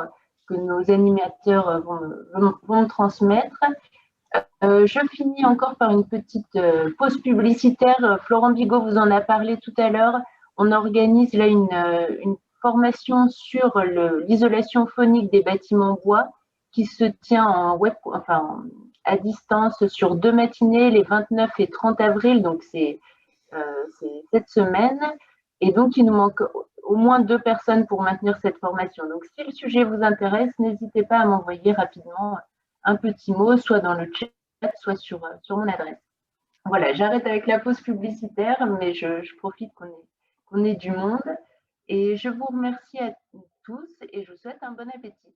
que nos animateurs vont transmettre. Je finis encore par une petite pause publicitaire. Florent Bigot vous en a parlé tout à l'heure. On organise là une formation sur l'isolation phonique des bâtiments bois qui se tient à distance sur 2 matinées, les 29 et 30 avril, donc c'est cette semaine. Et donc, il nous manque au moins 2 personnes pour maintenir cette formation. Donc, si le sujet vous intéresse, n'hésitez pas à m'envoyer rapidement un petit mot, soit dans le chat, soit sur mon adresse. Voilà, j'arrête avec la pause publicitaire, mais je profite qu'on ait du monde. Et je vous remercie à tous et je vous souhaite un bon appétit.